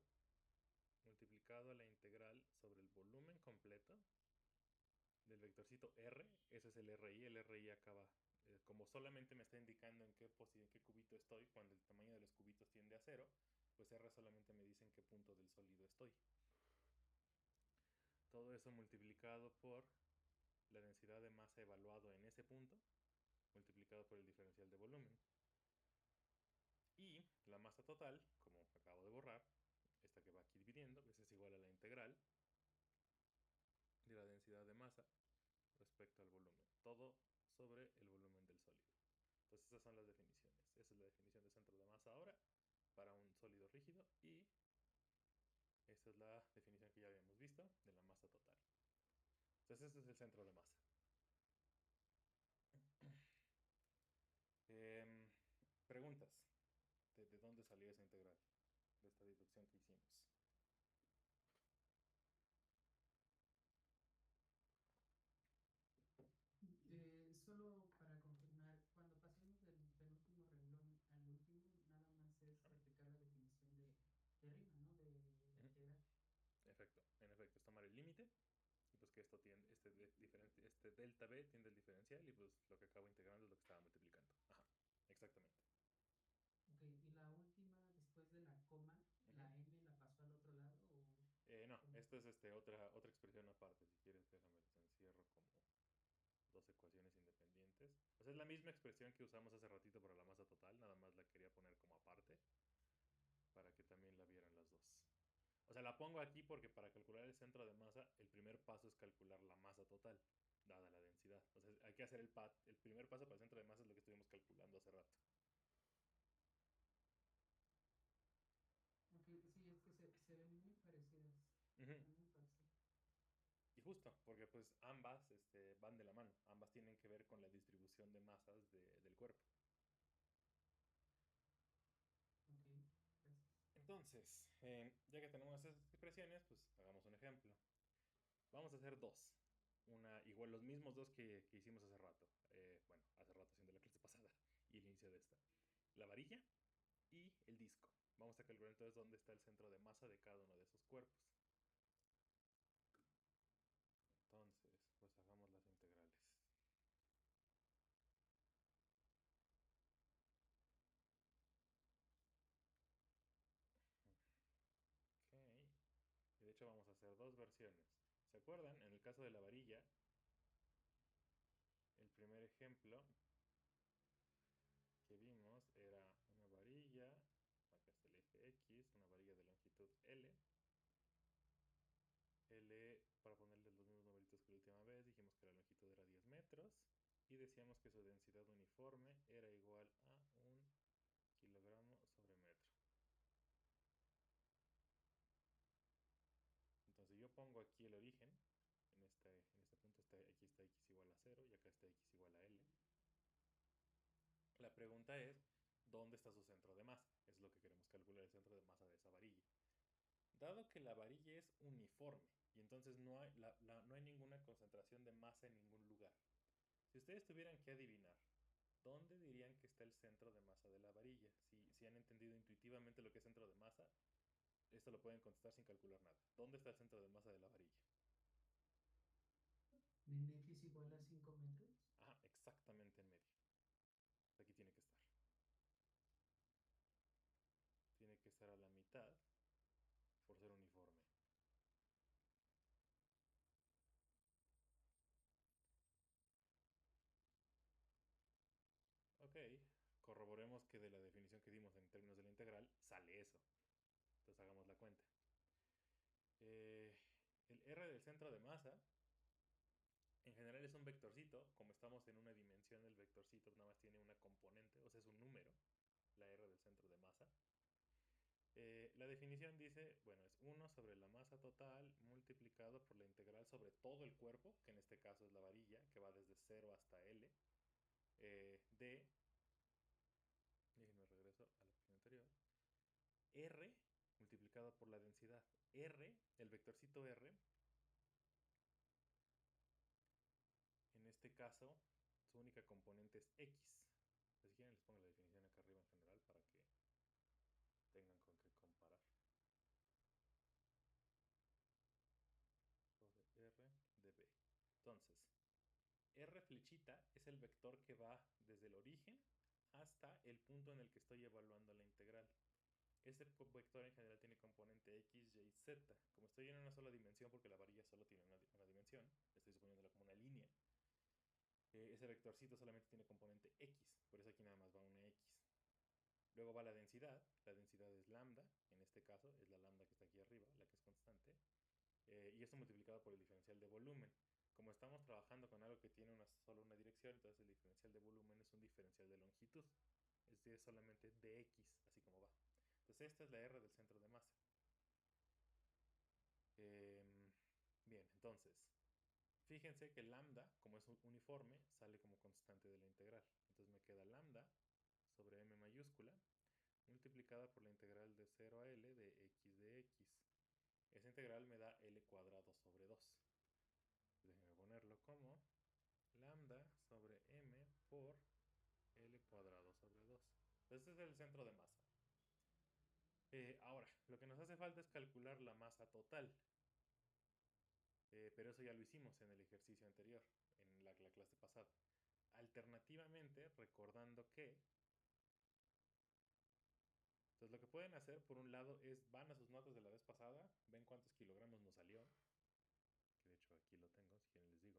multiplicado a la integral sobre el volumen completo del vectorcito R. Ese es el RI. El RI acaba, como solamente me está indicando en qué cubito estoy, cuando el tamaño de los cubitos tiende a 0, pues R solamente me dice en qué punto del sólido estoy. Todo eso multiplicado por la densidad de masa evaluado en ese punto, multiplicado por el diferencial de volumen. Y la masa total, como acabo de borrar, esta que va aquí dividiendo, pues es igual a la integral de la densidad de masa respecto al volumen. Todo sobre el volumen del sólido. Entonces esas son las definiciones. Esa es la definición de centro de masa ahora para un sólido rígido y esta es la definición que ya habíamos visto de la masa total. Entonces este es el centro de masa. Preguntas. ¿De dónde salió esa integral? De esta deducción que hicimos. Solo para confirmar, cuando pasemos del penúltimo renglón al último, nada más es replicar la definición de rima, ¿no? De la integral. En efecto, es tomar el límite y pues que esto tiende, este delta b tiende al diferencial y pues lo que acabo integrando es lo que estaba multiplicando. Ajá, exactamente. Ok, y la última, después de la coma, ¿la n la pasó al otro lado o No, cómo esta fue? es otra expresión aparte. Si quieres, déjame les encierro como dos ecuaciones independientes. O sea, es la misma expresión que usamos hace ratito para la masa total, nada más la quería poner como aparte para que también la vieran las dos. O sea, la pongo aquí porque para calcular el centro de masa, el primer paso es calcular la masa total, dada la densidad. O sea, hay que hacer el primer paso para el centro de masa es lo que estuvimos calculando hace rato. Ujú. Perfecto. Y justo, porque pues ambas van de la mano, ambas tienen que ver con la distribución de masas del cuerpo. Ok, gracias. Entonces, ya que tenemos esas expresiones, pues hagamos un ejemplo. Vamos a hacer dos. Una, igual los mismos dos que hicimos hace rato. Bueno, hace rato haciendo la clase pasada y el inicio de esta. La varilla y el disco. Vamos a calcular entonces dónde está el centro de masa de cada uno de esos cuerpos. Entonces, pues hagamos las integrales. Ok. Y de hecho vamos a hacer dos versiones. ¿Se acuerdan? En el caso de la varilla, el primer ejemplo que vimos era una varilla, acá está el eje X, una varilla de longitud L. L, para ponerle los mismos numeritos que la última vez, dijimos que la longitud era 10 metros y decíamos que su densidad uniforme era igual a 1 kilogramo sobre metro. Entonces yo pongo aquí el origen, en este punto aquí está x igual a 0 y acá está x igual a L. La pregunta es, ¿dónde está su centro de masa? Es lo que queremos calcular, el centro de masa de esa varilla. Dado que la varilla es uniforme y entonces no hay ninguna concentración de masa en ningún lugar, si ustedes tuvieran que adivinar, ¿dónde dirían que está el centro de masa de la varilla? Si han entendido intuitivamente lo que es centro de masa, esto lo pueden contestar sin calcular nada. ¿Dónde está el centro de masa de la varilla? En X igual a 5 metros. Ah, exactamente en medio. Aquí tiene que estar. Tiene que estar a la mitad por ser uniforme. Ok, corroboremos que de la definición que dimos en términos de la integral sale eso. Entonces hagamos la cuenta. Eh, el R del centro de masa en general es un vectorcito. Como estamos en una dimensión, el vectorcito nada más tiene una componente, o sea, es un número, la R del centro de masa. La definición dice, bueno, es 1 sobre la masa total multiplicado por la integral sobre todo el cuerpo, que en este caso es la varilla, que va desde 0 hasta L, de, déjenme regreso a la página anterior, R multiplicado por la densidad. R, el vectorcito R, en este caso, su única componente es X. Si quieren les pongo la definición acá arriba en general para que tengan con qué comparar. Sobre R de B. Entonces, R flechita es el vector que va desde el origen hasta el punto en el que estoy evaluando la integral. Este vector en general tiene componente x, y, z. Como estoy en una sola dimensión, porque la varilla solo tiene una dimensión, estoy suponiéndola como una línea, ese vectorcito solamente tiene componente x, por eso aquí nada más va una x. Luego va la densidad es lambda, en este caso es la lambda que está aquí arriba, la que es constante, y esto multiplicado por el diferencial de volumen. Como estamos trabajando con algo que tiene solo una dirección, entonces el diferencial de volumen es un diferencial de longitud, es decir, es solamente dx, así como va. Entonces esta es la R del centro de masa. Bien, entonces, fíjense que lambda, como es uniforme, sale como constante de la integral. Entonces me queda lambda sobre m mayúscula multiplicada por la integral de 0 a L de x de x. Esa integral me da L cuadrado sobre 2. Déjenme ponerlo como lambda sobre m por L cuadrado sobre 2. Este es el centro de masa. Ahora, lo que nos hace falta es calcular la masa total. Pero eso ya lo hicimos en el ejercicio anterior, en la clase pasada. Alternativamente, recordando que, entonces lo que pueden hacer por un lado es, van a sus notas de la vez pasada, ven cuántos kilogramos nos salió, que de hecho aquí lo tengo, si quieren les digo.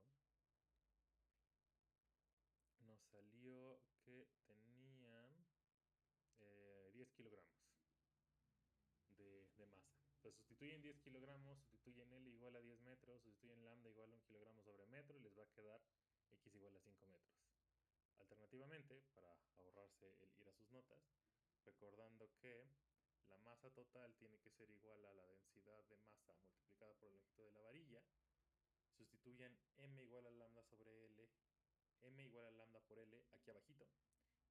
Nos salió que tenían 10 kilogramos de masa. Entonces sustituyen 10 kilogramos, sustituyen L igual a 10 metros, sustituyen lambda igual a 1 kilogramo sobre metro y les va a quedar x igual a 5 metros. Alternativamente, para ahorrarse el ir a sus notas, recordando que la masa total tiene que ser igual a la densidad de masa multiplicada por el longitud de la varilla, sustituyan m igual a lambda sobre L, m igual a lambda por L aquí abajito.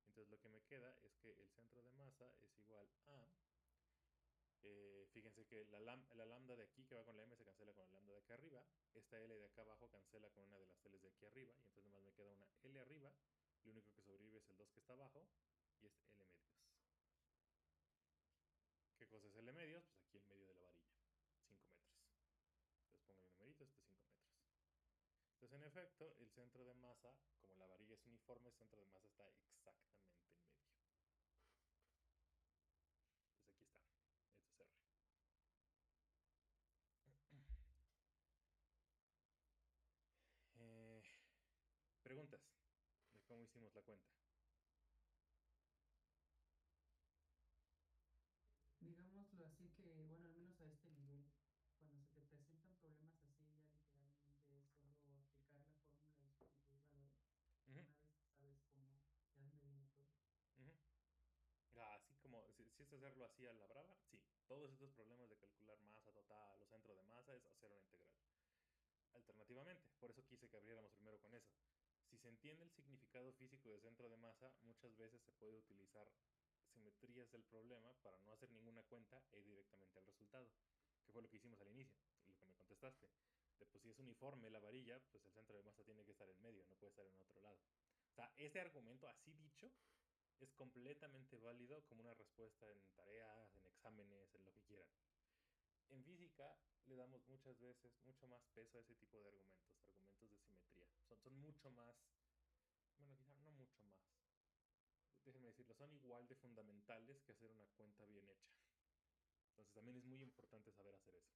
Entonces lo que me queda es que el centro de masa es igual a, fíjense que la lambda de aquí que va con la m se cancela con la lambda de acá arriba, esta L de acá abajo cancela con una de las L's de aquí arriba, y entonces nomás me queda una L arriba, lo único que sobrevive es el 2 que está abajo, y es L medios. ¿Qué cosa es L medios? Pues aquí el medio de la varilla, 5 metros. Entonces pongo mi numerito, este es 5 metros. Entonces, en efecto, el centro de masa, como la varilla es uniforme, el centro de masa está exactamente en medio. Entonces aquí está, esto es R. Eh, preguntas de cómo hicimos la cuenta. Digámoslo así que, bueno, al menos a este nivel, cuando se te presentan problemas así, ya literalmente es solo aplicar la fórmula y sustituir valores. Uh -huh. Una vez sabes cómo, de dónde viene todo. Uh -huh. Así como, si es hacerlo así a la brava, sí. Todos estos problemas de calcular masa total o centro de masa es hacer una integral. Alternativamente, por eso quise que abriéramos primero con eso. Si se entiende el significado físico de centro de masa, muchas veces se puede utilizar simetrías del problema para no hacer ninguna cuenta e ir directamente al resultado, que fue lo que hicimos al inicio, y lo que me contestaste. De, pues si es uniforme la varilla, pues el centro de masa tiene que estar en medio, no puede estar en otro lado. O sea, este argumento así dicho es completamente válido como una respuesta en tareas, en exámenes, en lo que quieran. En física le damos muchas veces mucho más peso a ese tipo de argumentos, argumentos de simetría. Son mucho más, bueno, quizá no mucho más, déjenme decirlo, son igual de fundamentales que hacer una cuenta bien hecha. Entonces también es muy importante saber hacer eso.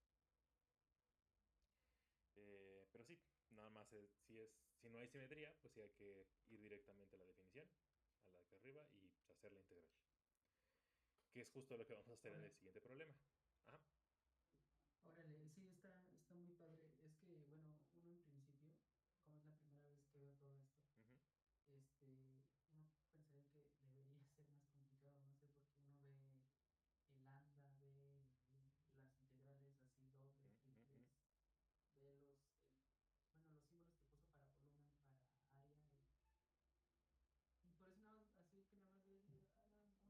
Pero sí, nada más si no hay simetría, pues sí hay que ir directamente a la definición, a la de acá arriba, y pues, hacer la integral. Que es justo lo que vamos a hacer en Ahora, el siguiente problema. Ajá. órale, sí, está muy padre. Es que, bueno, uno en principio, como es la primera vez que veo todo esto, Uh -huh. uno pensaría que debería ser más complicado, no sé, porque uno ve el lambda, ve las integrales así dobles, Uh triples, -huh. ve bueno, los símbolos que puso para volumen, para área, y por eso nada, así que nada más una vez que ya lo entiendes bien, nada más sustituirle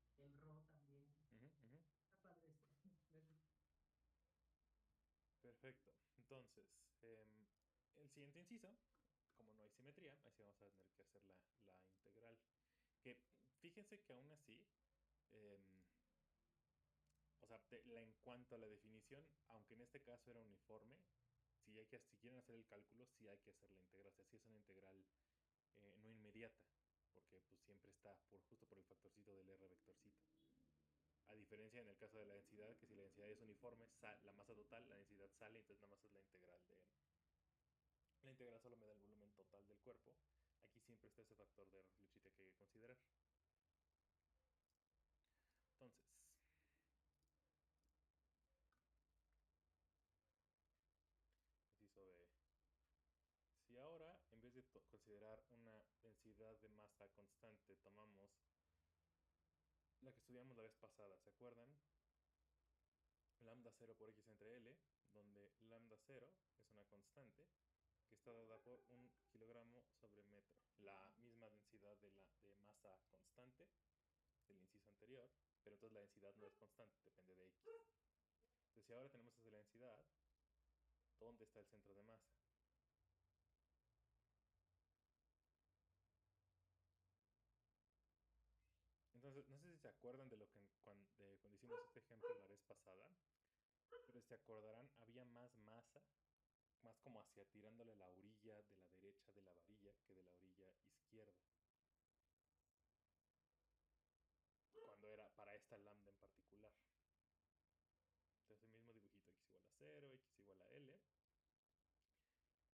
y como que me parece así como el ro también. Uh -huh. Uh -huh. Está padre esto. Gracias. Perfecto. Entonces, el siguiente inciso, como no hay simetría, así vamos a tener que hacer la integral. Que fíjense que aún así, eh, o sea, en cuanto a la definición, aunque en este caso era uniforme, si quieren hacer el cálculo, sí hay que hacer la integral. O sea, sí es una integral no inmediata, porque pues siempre está justo por el factorcito del R vectorcito. A diferencia en el caso de la densidad, que si la densidad es uniforme, la masa total, la densidad sale, entonces nada más es la integral de... La integral solo me da el volumen total del cuerpo. Aquí siempre está ese factor de Refluchite que hay que considerar. Entonces, inciso B. Si ahora, en vez de considerar una densidad de masa constante, tomamos la que estudiamos la vez pasada, ¿se acuerdan? Lambda 0 por x entre L, donde lambda 0 es una constante que está dada por 1 kilogramo sobre metro. La misma densidad de masa constante del inciso anterior, pero entonces la densidad no es constante, depende de x. Entonces, si ahora tenemos esa densidad, ¿dónde está el centro de masa? Entonces, no sé si se acuerdan de lo que cuando hicimos este ejemplo la vez pasada, pero si se acordarán, había más masa, más como hacia tirándole la orilla de la derecha de la varilla que de la orilla izquierda. Cuando era para esta lambda en particular. Entonces, el mismo dibujito, x igual a 0, x igual a L.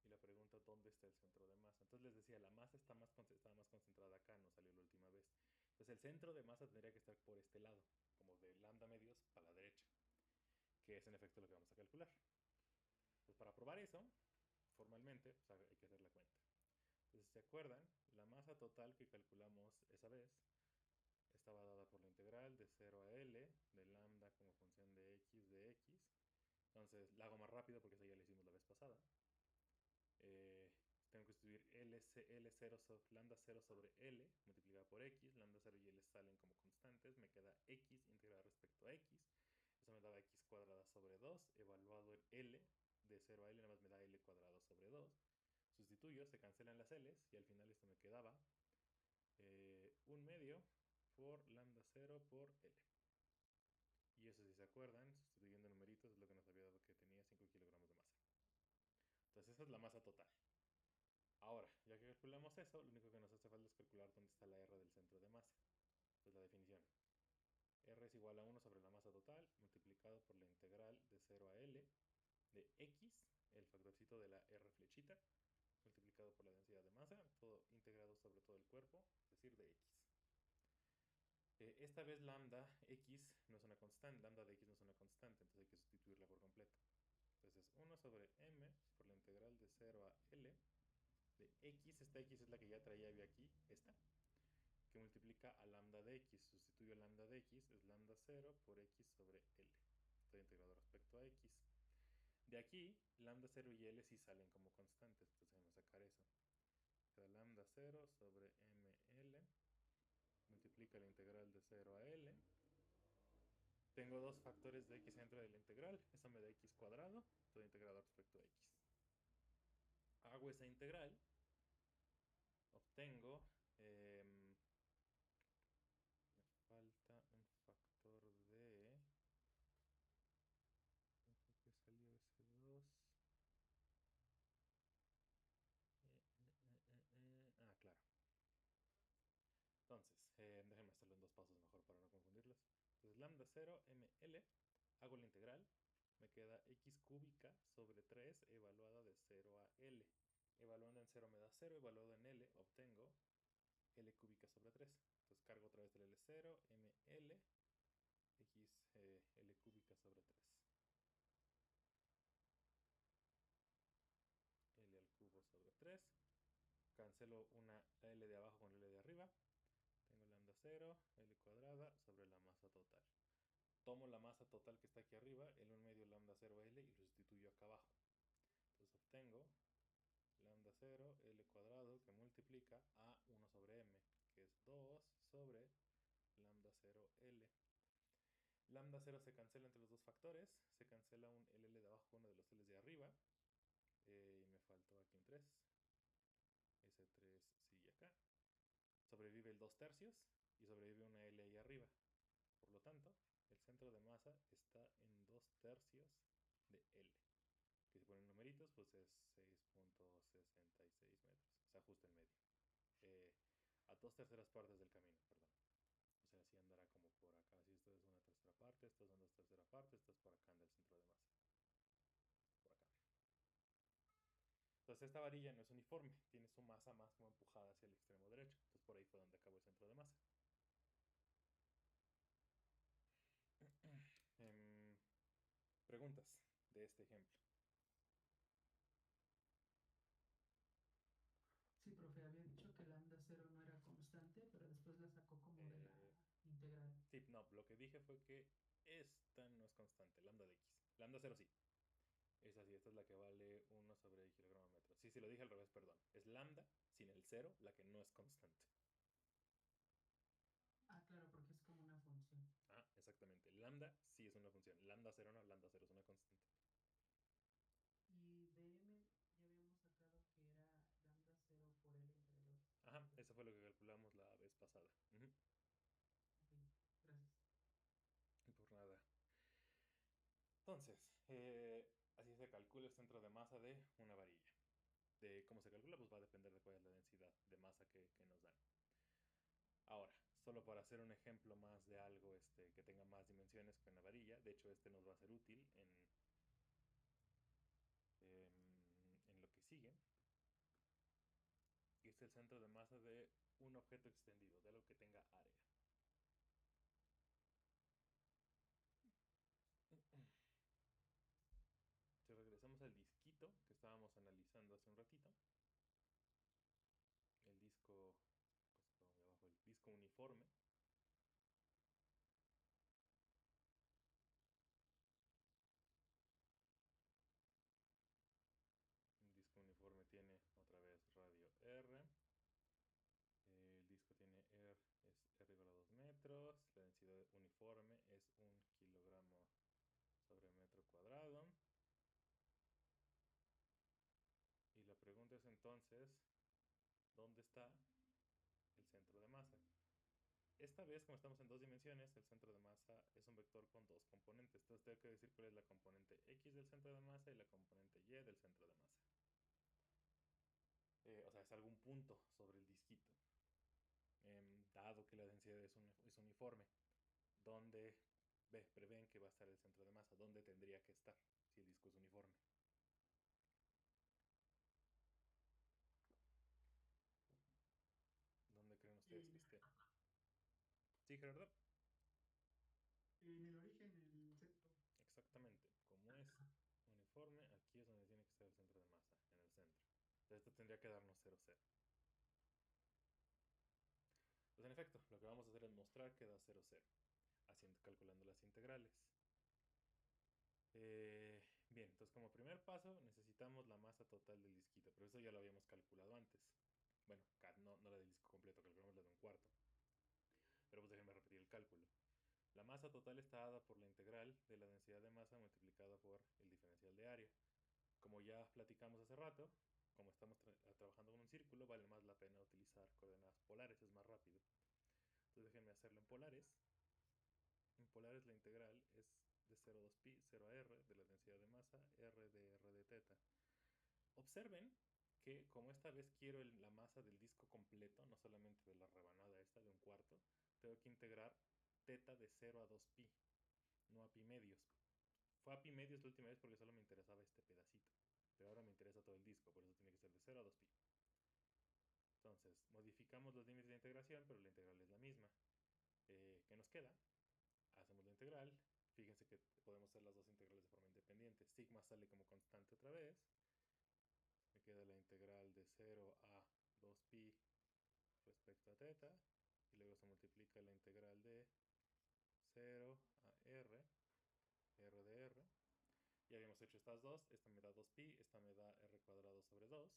Y la pregunta, ¿dónde está el centro de masa? Entonces les decía, la masa estaba más concentrada acá, no salió la última vez. Entonces el centro de masa tendría que estar por este lado, como de lambda medios para la derecha, que es en efecto lo que vamos a calcular. Entonces para probar eso, formalmente, pues hay que hacer la cuenta. Entonces, ¿se acuerdan? La masa total que calculamos esa vez estaba dada por la integral de 0 a L de lambda como función de x. Entonces la hago más rápido porque esa ya la hicimos la vez pasada. Eh, Tengo que sustituir L0 lambda 0 sobre L multiplicada por x. Lambda 0 y L salen como constantes. Me queda x integrada respecto a x. Eso me daba x cuadrada sobre 2. Evaluado el L de 0 a L, nada más me da L cuadrado sobre 2. Sustituyo, se cancelan las L's y al final esto me quedaba 1/2 por lambda 0 por L. Y eso, si se acuerdan, sustituyendo numeritos, es lo que nos había dado que tenía 5 kilogramos de masa. Entonces esa es la masa total. Ahora, ya que calculamos eso, lo único que nos hace falta es calcular dónde está la R del centro de masa. Pues la definición. R es igual a 1 sobre la masa total multiplicado por la integral de 0 a L de X, el factorcito de la R flechita, multiplicado por la densidad de masa, todo integrado sobre todo el cuerpo, es decir, de X. Esta vez lambda X no es una constante, lambda de X no es una constante, entonces hay que sustituirla por completo. Entonces 1 sobre m por la integral de 0 a L de X, esta X es la que ya traía yo aquí, esta, que multiplica a lambda de X. Sustituyo lambda de X, es lambda 0 por X sobre L. Todo integrado respecto a X. De aquí, lambda 0 y L sí salen como constantes, entonces vamos a sacar eso. Queda lambda 0 sobre ml, multiplica la integral de 0 a L. Tengo dos factores de X dentro de la integral, eso me da X cuadrado, todo integrado respecto a X. Hago esa integral, obtengo, me falta un factor de, ¿cómo fue que salió ese 2? Claro. Entonces, déjenme hacerlo en dos pasos mejor para no confundirlos. Entonces, lambda 0 ml, hago la integral, me queda x cúbica sobre 3 evaluada de 0 a L. Evaluando en 0 me da 0, evaluado en L obtengo L cúbica sobre 3. Entonces cargo otra vez el L0, ml, x L cúbica sobre 3. L al cubo sobre 3. Cancelo la L de abajo con la L de arriba. Tengo lambda 0, L cuadrada sobre la masa total. Tomo la masa total que está aquí arriba, el 1/2 lambda 0 L, y lo sustituyo acá abajo. Entonces obtengo lambda 0 L cuadrado que multiplica a 1 sobre m, que es 2 sobre lambda 0 L. Lambda 0 se cancela entre los dos factores, se cancela un LL de abajo con uno de los L's de arriba, y me faltó aquí un 3. Ese 3 sigue acá. Sobrevive el 2/3 y sobrevive una L ahí arriba. Por lo tanto, el centro de masa está en 2/3 de L. Que si ponen numeritos, pues es 6.66 metros. Se ajusta en medio. A 2/3 partes del camino, perdón. O sea, así andará como por acá. Si esto es 1/3 parte, esto es 2/3 parte, esto es por acá anda el centro de masa. Por acá. Entonces esta varilla no es uniforme, tiene su masa más como empujada hacia el extremo derecho. Entonces por ahí fue donde acabó el centro de masa. Preguntas de este ejemplo. Sí, profe, había dicho que lambda 0 no era constante, pero después la sacó como de la Eh, integral. sí, no, lo que dije fue que esta no es constante, lambda de x. Lambda 0 sí. Es así, esta es la que vale 1 sobre kilogramo metro. Sí, sí, lo dije al revés, perdón. Es lambda sin el 0, la que no es constante. Ah, claro, porque es como una función. Exactamente. Lambda sí es una función. Lambda 0 no, lambda 0 es una constante. Y de m ya habíamos sacado que era lambda 0 por L entre 2. Eso fue lo que calculamos la vez pasada. Ok, gracias. Y por nada. Entonces, así se calcula el centro de masa de una varilla. De cómo se calcula, pues va a depender de cuál es la densidad de masa que nos dan. Ahora, solo para hacer un ejemplo más de algo que tenga más dimensiones que una varilla, de hecho este nos va a ser útil en lo que sigue. Este es el centro de masa de un objeto extendido, de algo que tenga área. Si regresamos al disquito que estábamos analizando hace un ratito, el disco, pues, de abajo, el disco uniforme, uniforme es 1 kilogramo sobre metro cuadrado. Y la pregunta es entonces, ¿dónde está el centro de masa? Esta vez, como estamos en 2 dimensiones, el centro de masa es un vector con 2 componentes. Entonces tengo que decir cuál es la componente X del centro de masa y la componente Y del centro de masa. O sea, es algún punto sobre el disquito. Dado que la densidad es uniforme, ¿dónde prevén que va a estar el centro de masa? ¿Dónde tendría que estar si el disco es uniforme? ¿Dónde creen ustedes que esté? ¿Sí, Gerardo? En el origen, en el centro. Exactamente. Como es uniforme, aquí es donde tiene que estar el centro de masa, en el centro. Entonces esto tendría que darnos 0, 0. Pues en efecto, lo que vamos a hacer es mostrar que da 0, 0, calculando las integrales. Bien, entonces como primer paso necesitamos la masa total del disquito, pero eso ya lo habíamos calculado antes. Bueno, no la del disco completo, calculamos la de un cuarto. Pero pues déjenme repetir el cálculo. La masa total está dada por la integral de la densidad de masa multiplicada por el diferencial de área. Como ya platicamos hace rato, como estamos trabajando con un círculo, vale más la pena utilizar coordenadas polares, es más rápido. Entonces déjenme hacerlo en polares. En polares la integral es de 0 a 2pi, 0 a r de la densidad de masa, r de r de teta. Observen que como esta vez quiero la masa del disco completo, no solamente de la rebanada esta de un cuarto, tengo que integrar teta de 0 a 2pi, no a pi medios. Fue a pi medios la última vez porque solo me interesaba este pedacito, pero ahora me interesa todo el disco, por eso tiene que ser de 0 a 2pi. Entonces, modificamos los límites de integración, pero la integral es la misma. ¿Qué nos queda? Hacemos la integral. Fíjense que podemos hacer las dos integrales de forma independiente. Sigma sale como constante otra vez. Me queda la integral de 0 a 2pi respecto a teta. Y luego se multiplica la integral de 0 a r, r de r. Ya habíamos hecho estas dos. Esta me da 2pi, esta me da r cuadrado sobre 2.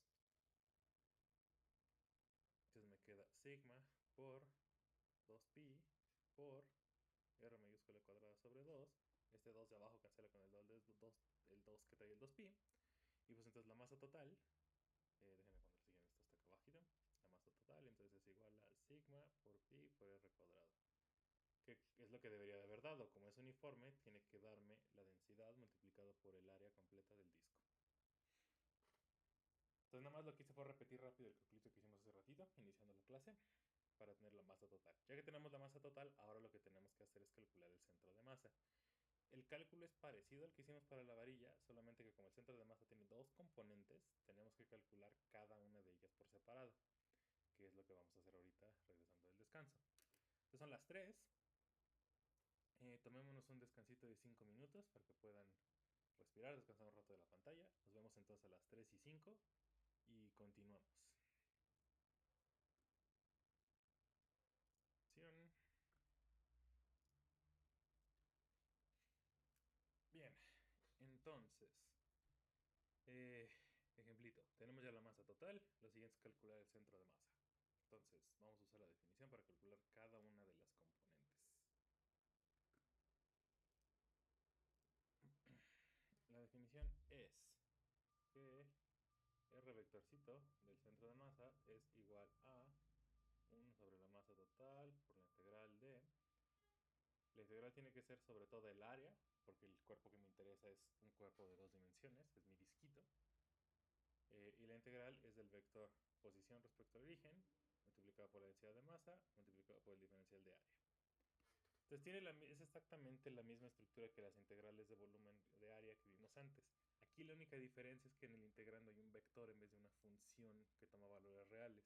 Entonces me queda sigma por 2pi por r mayúscula cuadrada sobre 2. Este 2 de abajo cancela con el 2 que trae el 2pi. Y pues entonces la masa total, déjenme poner el siguiente, esto hasta acá abajito. La masa total entonces es igual a sigma por pi por r cuadrado. Que es lo que debería de haber dado. Como es uniforme, tiene que darme la densidad multiplicado por el área completa del disco. Entonces nada más lo que hice fue repetir rápido el calculito que hicimos hace ratito, iniciando la clase, para tener la masa total. Ya que tenemos la masa total, ahora lo que tenemos que hacer es calcular el centro de masa. El cálculo es parecido al que hicimos para la varilla, solamente que como el centro de masa tiene 2 componentes, tenemos que calcular cada una de ellas por separado, que es lo que vamos a hacer ahorita regresando del descanso. Entonces son las 3. Tomémonos un descansito de 5 minutos para que puedan respirar, descansar un rato de la pantalla. Nos vemos entonces a las 3 y 5 y continuamos. Bien, entonces, ejemplito, tenemos ya la masa total, lo siguiente es calcular el centro de masa. Entonces, vamos a usar la definición para calcular cada una de las componentes. La definición es que r vectorcito del centro de masa es igual a 1 sobre la masa total por la integral de... La integral tiene que ser sobre todo el área, porque el cuerpo que me interesa es un cuerpo de 2 dimensiones, es mi disquito. Y la integral es del vector posición respecto al origen, multiplicado por la densidad de masa, multiplicado por el diferencial de área. Entonces es exactamente la misma estructura que las integrales de volumen de área que vimos antes. Aquí la única diferencia es que en el integrando hay un vector en vez de una función que toma valores reales.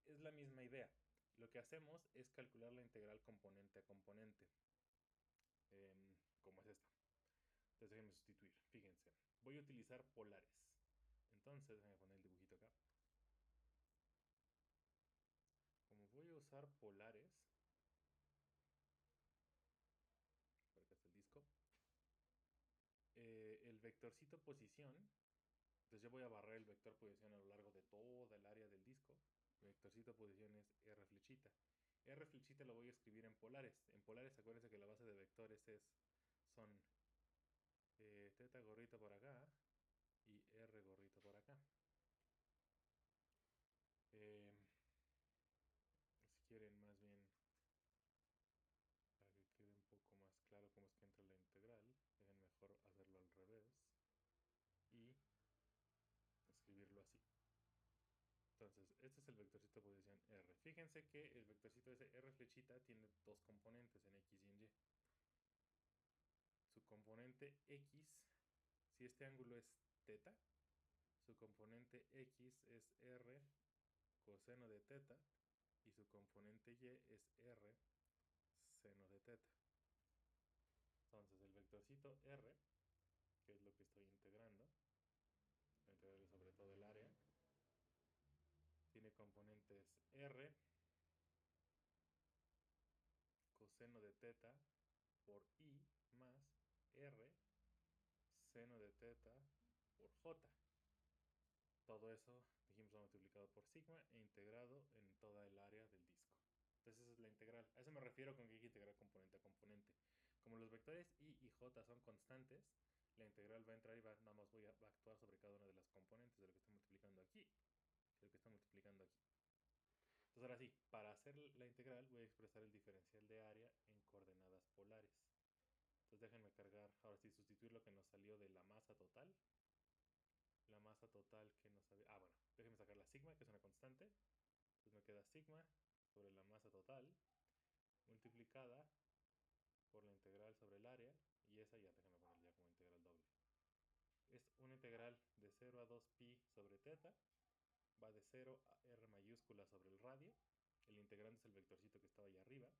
Es la misma idea. Lo que hacemos es calcular la integral componente a componente, como es esta. Entonces déjenme sustituir. Fíjense, voy a utilizar polares. Entonces, déjenme poner el dibujito acá. Como voy a usar polares, por acá está el disco, el vectorcito posición, entonces yo voy a barrer el vector posición a lo largo de toda el área del disco. El vectorcito posición es r flechita. R flechita lo voy a escribir en polares. En polares, acuérdense que la base de vectores son teta gorrito por acá y R gorrito por acá. Si quieren más bien, para que quede un poco más claro cómo es que entra la integral, dejen mejor hacerlo al revés y escribirlo así. Entonces, este es el vectorcito de posición R. Fíjense que el vectorcito ese R flechita tiene dos componentes en X y en Y. Su componente X, si este ángulo es teta, su componente X es R coseno de teta y su componente Y es R seno de teta. Entonces, el vectorcito R, que es lo que estoy integrando, voy a integrarle sobre todo el área, tiene componentes R coseno de teta por I más R seno de teta por J. Todo eso, dijimos, lo multiplicado por sigma e integrado en toda el área del disco. Entonces esa es la integral. A eso me refiero con que hay que integrar componente a componente. Como los vectores I y J son constantes, la integral va a entrar y nada más va a actuar sobre cada una de las componentes de lo que está multiplicando aquí y de lo que está multiplicando aquí. Entonces ahora sí, para hacer la integral voy a expresar el diferencial de área en coordenadas polares. Entonces déjenme cargar, ahora sí, sustituir lo que nos salió de la masa total. La masa total que nos salió... bueno, déjenme sacar la sigma, que es una constante. Entonces me queda sigma sobre la masa total multiplicada por la integral sobre el área. Y esa ya, déjenme ponerla ya como integral doble. Es una integral de 0 a 2 pi sobre teta. Va de 0 a r mayúscula sobre el radio. El integrante es el vectorcito que estaba allá arriba.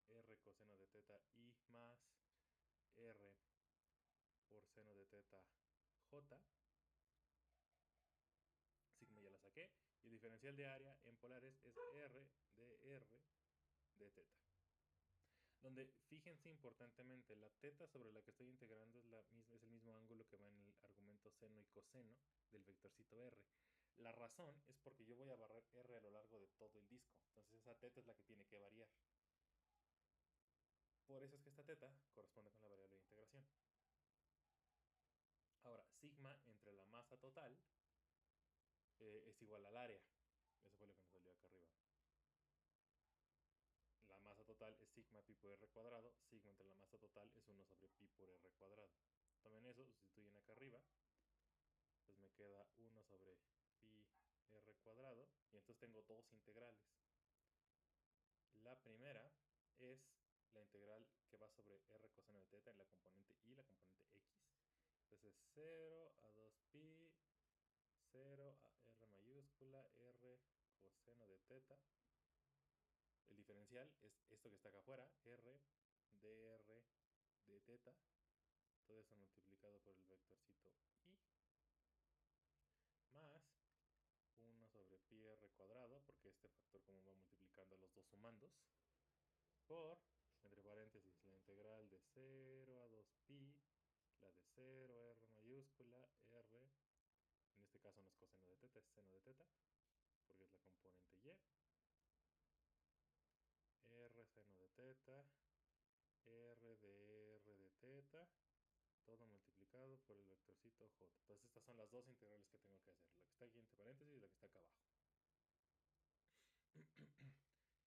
R coseno de teta i más R por seno de teta j. Sigma ya la saqué. Y el diferencial de área en polares es R de R de teta. Donde, fíjense importantemente, la teta sobre la que estoy integrando es el mismo ángulo que va en el argumento seno y coseno del vectorcito R. La razón es porque yo voy a barrer R a lo largo de todo el disco. Entonces esa teta es la que tiene que variar. Por eso es que esta teta corresponde con la variable de integración. Ahora, sigma entre la masa total es igual al área. Eso fue lo que nos salió acá arriba. La masa total es sigma pi por r cuadrado. Sigma entre la masa total es 1 sobre pi por r cuadrado. Tomen eso, sustituyen acá arriba. Pues me queda 1 sobre pi r cuadrado. Y entonces tengo dos integrales. La primera es la integral que va sobre r coseno de teta en la componente y la componente x. Entonces 0 a 2 pi, 0 a r mayúscula, r coseno de teta. El diferencial es esto que está acá afuera, r dr de teta. Todo eso multiplicado por el vectorcito i. Más 1 sobre pi r cuadrado, porque este factor común va multiplicando a los dos sumandos, por, entre paréntesis, la integral de 0 a 2 pi, la de 0 a r mayúscula, r, en este caso no es coseno de teta, es seno de teta, porque es la componente y, r seno de teta, r de r de teta, todo multiplicado por el vectorcito j. Entonces estas son las dos integrales que tengo que hacer, la que está aquí entre paréntesis y la que está acá abajo.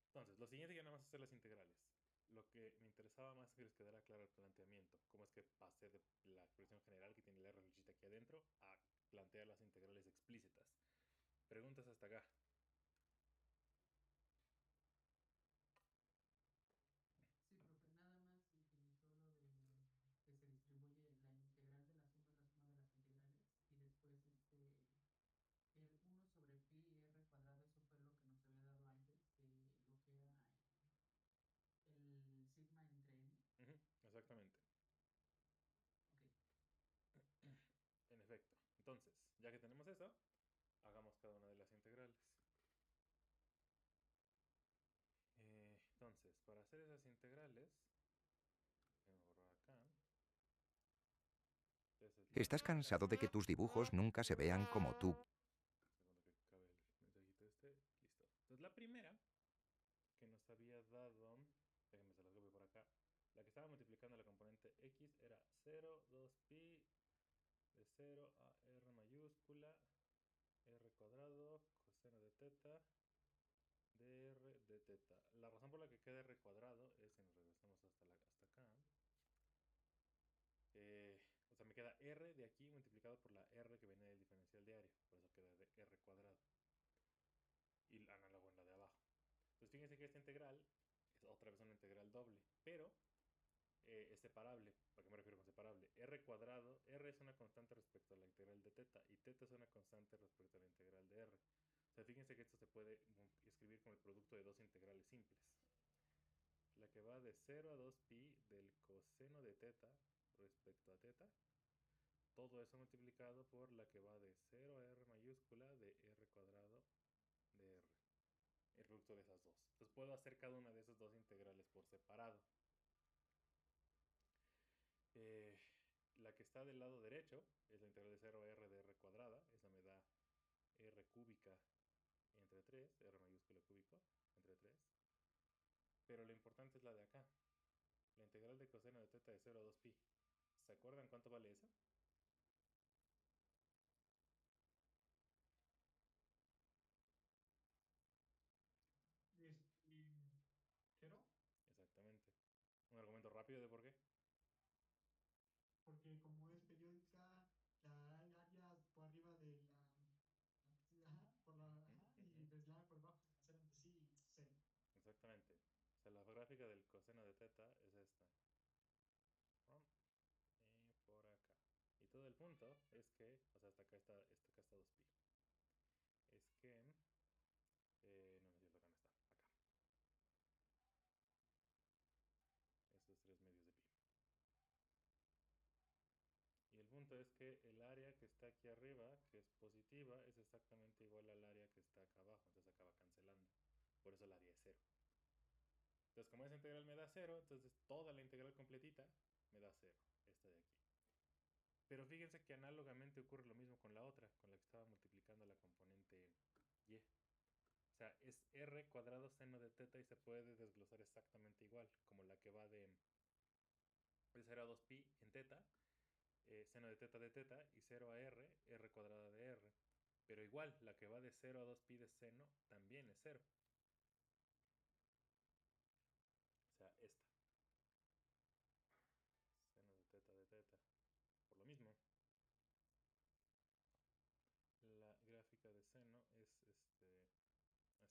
Entonces, lo siguiente ya nada más hacer las integrales. Lo que me interesaba más es que les quedara claro el planteamiento. Cómo es que pasé de la expresión general que tiene la R flechita aquí adentro a plantear las integrales explícitas. Preguntas hasta acá. Sí, profe, nada más utilizó lo de que se distribuye la integral de la suma es la suma de las integrales y después el 1 sobre pi r cuadrado, eso fue lo que nos había dado antes de lo que era el sigma entre n. Exactamente. Ok. En efecto. Entonces, ya que tenemos eso, hagamos cada una de las integrales. Entonces, para hacer esas integrales, voy a borrar acá. ¿Estás cansado de que tus dibujos nunca se vean como tú? Segundo que acabe el mensajito este. Listo. Entonces la primera que nos había dado, déjenme se las copio por acá, la que estaba multiplicando la componente x era 0, 2pi de 0 a r mayúscula, r cuadrado, coseno de teta, dr de teta. La razón por la que queda r cuadrado es, si nos regresamos hasta acá, o sea, me queda r de aquí multiplicado por la r que viene del diferencial de área, por eso queda de r cuadrado. Y el análogo en la de abajo. Pues fíjense que esta integral es otra vez una integral doble, pero es separable. ¿A qué me refiero con separable? R cuadrado, R es una constante respecto a la integral de teta y teta es una constante respecto a la integral de R. O sea, fíjense que esto se puede escribir como el producto de dos integrales simples. La que va de 0 a 2pi del coseno de teta respecto a teta. Todo eso multiplicado por la que va de 0 a R mayúscula de R cuadrado de R. El producto de esas dos. Entonces puedo hacer cada una de esas dos integrales por separado. La que está del lado derecho es la integral de 0 a r de r cuadrada. Esa me da r cúbica entre 3, r mayúscula cúbico entre 3. Pero lo importante es la de acá. La integral de coseno de teta de 0 a 2pi. ¿Se acuerdan cuánto vale esa? ¿Cero? Exactamente. ¿Un argumento rápido de por qué? Porque como es periódica, la área por arriba de ajá, por la, ajá, y pues la por abajo se hacer entre sí, cero. Exactamente. O sea, la gráfica del coseno de teta es esta. Y por acá. Y todo el punto es que, o sea, hasta acá está 2pi. Es que, no es cierto, acá no está, acá. Eso es 3 medios de pi. Y el punto es que el área que está aquí arriba, que es positiva, es exactamente igual al área que está acá abajo. Entonces acaba cancelando. Por eso el área es 0. Entonces como esa integral me da 0, entonces toda la integral completita me da 0. Esta de aquí. Pero fíjense que análogamente ocurre lo mismo con la otra, con la que estaba multiplicando la componente y. O sea, es r cuadrado seno de teta y se puede desglosar exactamente igual, como la que va de 0 a 2pi en teta, seno de teta y 0 a r, r cuadrada de r. Pero igual, la que va de 0 a 2pi de seno también es 0. O sea, esta. Seno de teta. Por lo mismo, la gráfica de seno es así.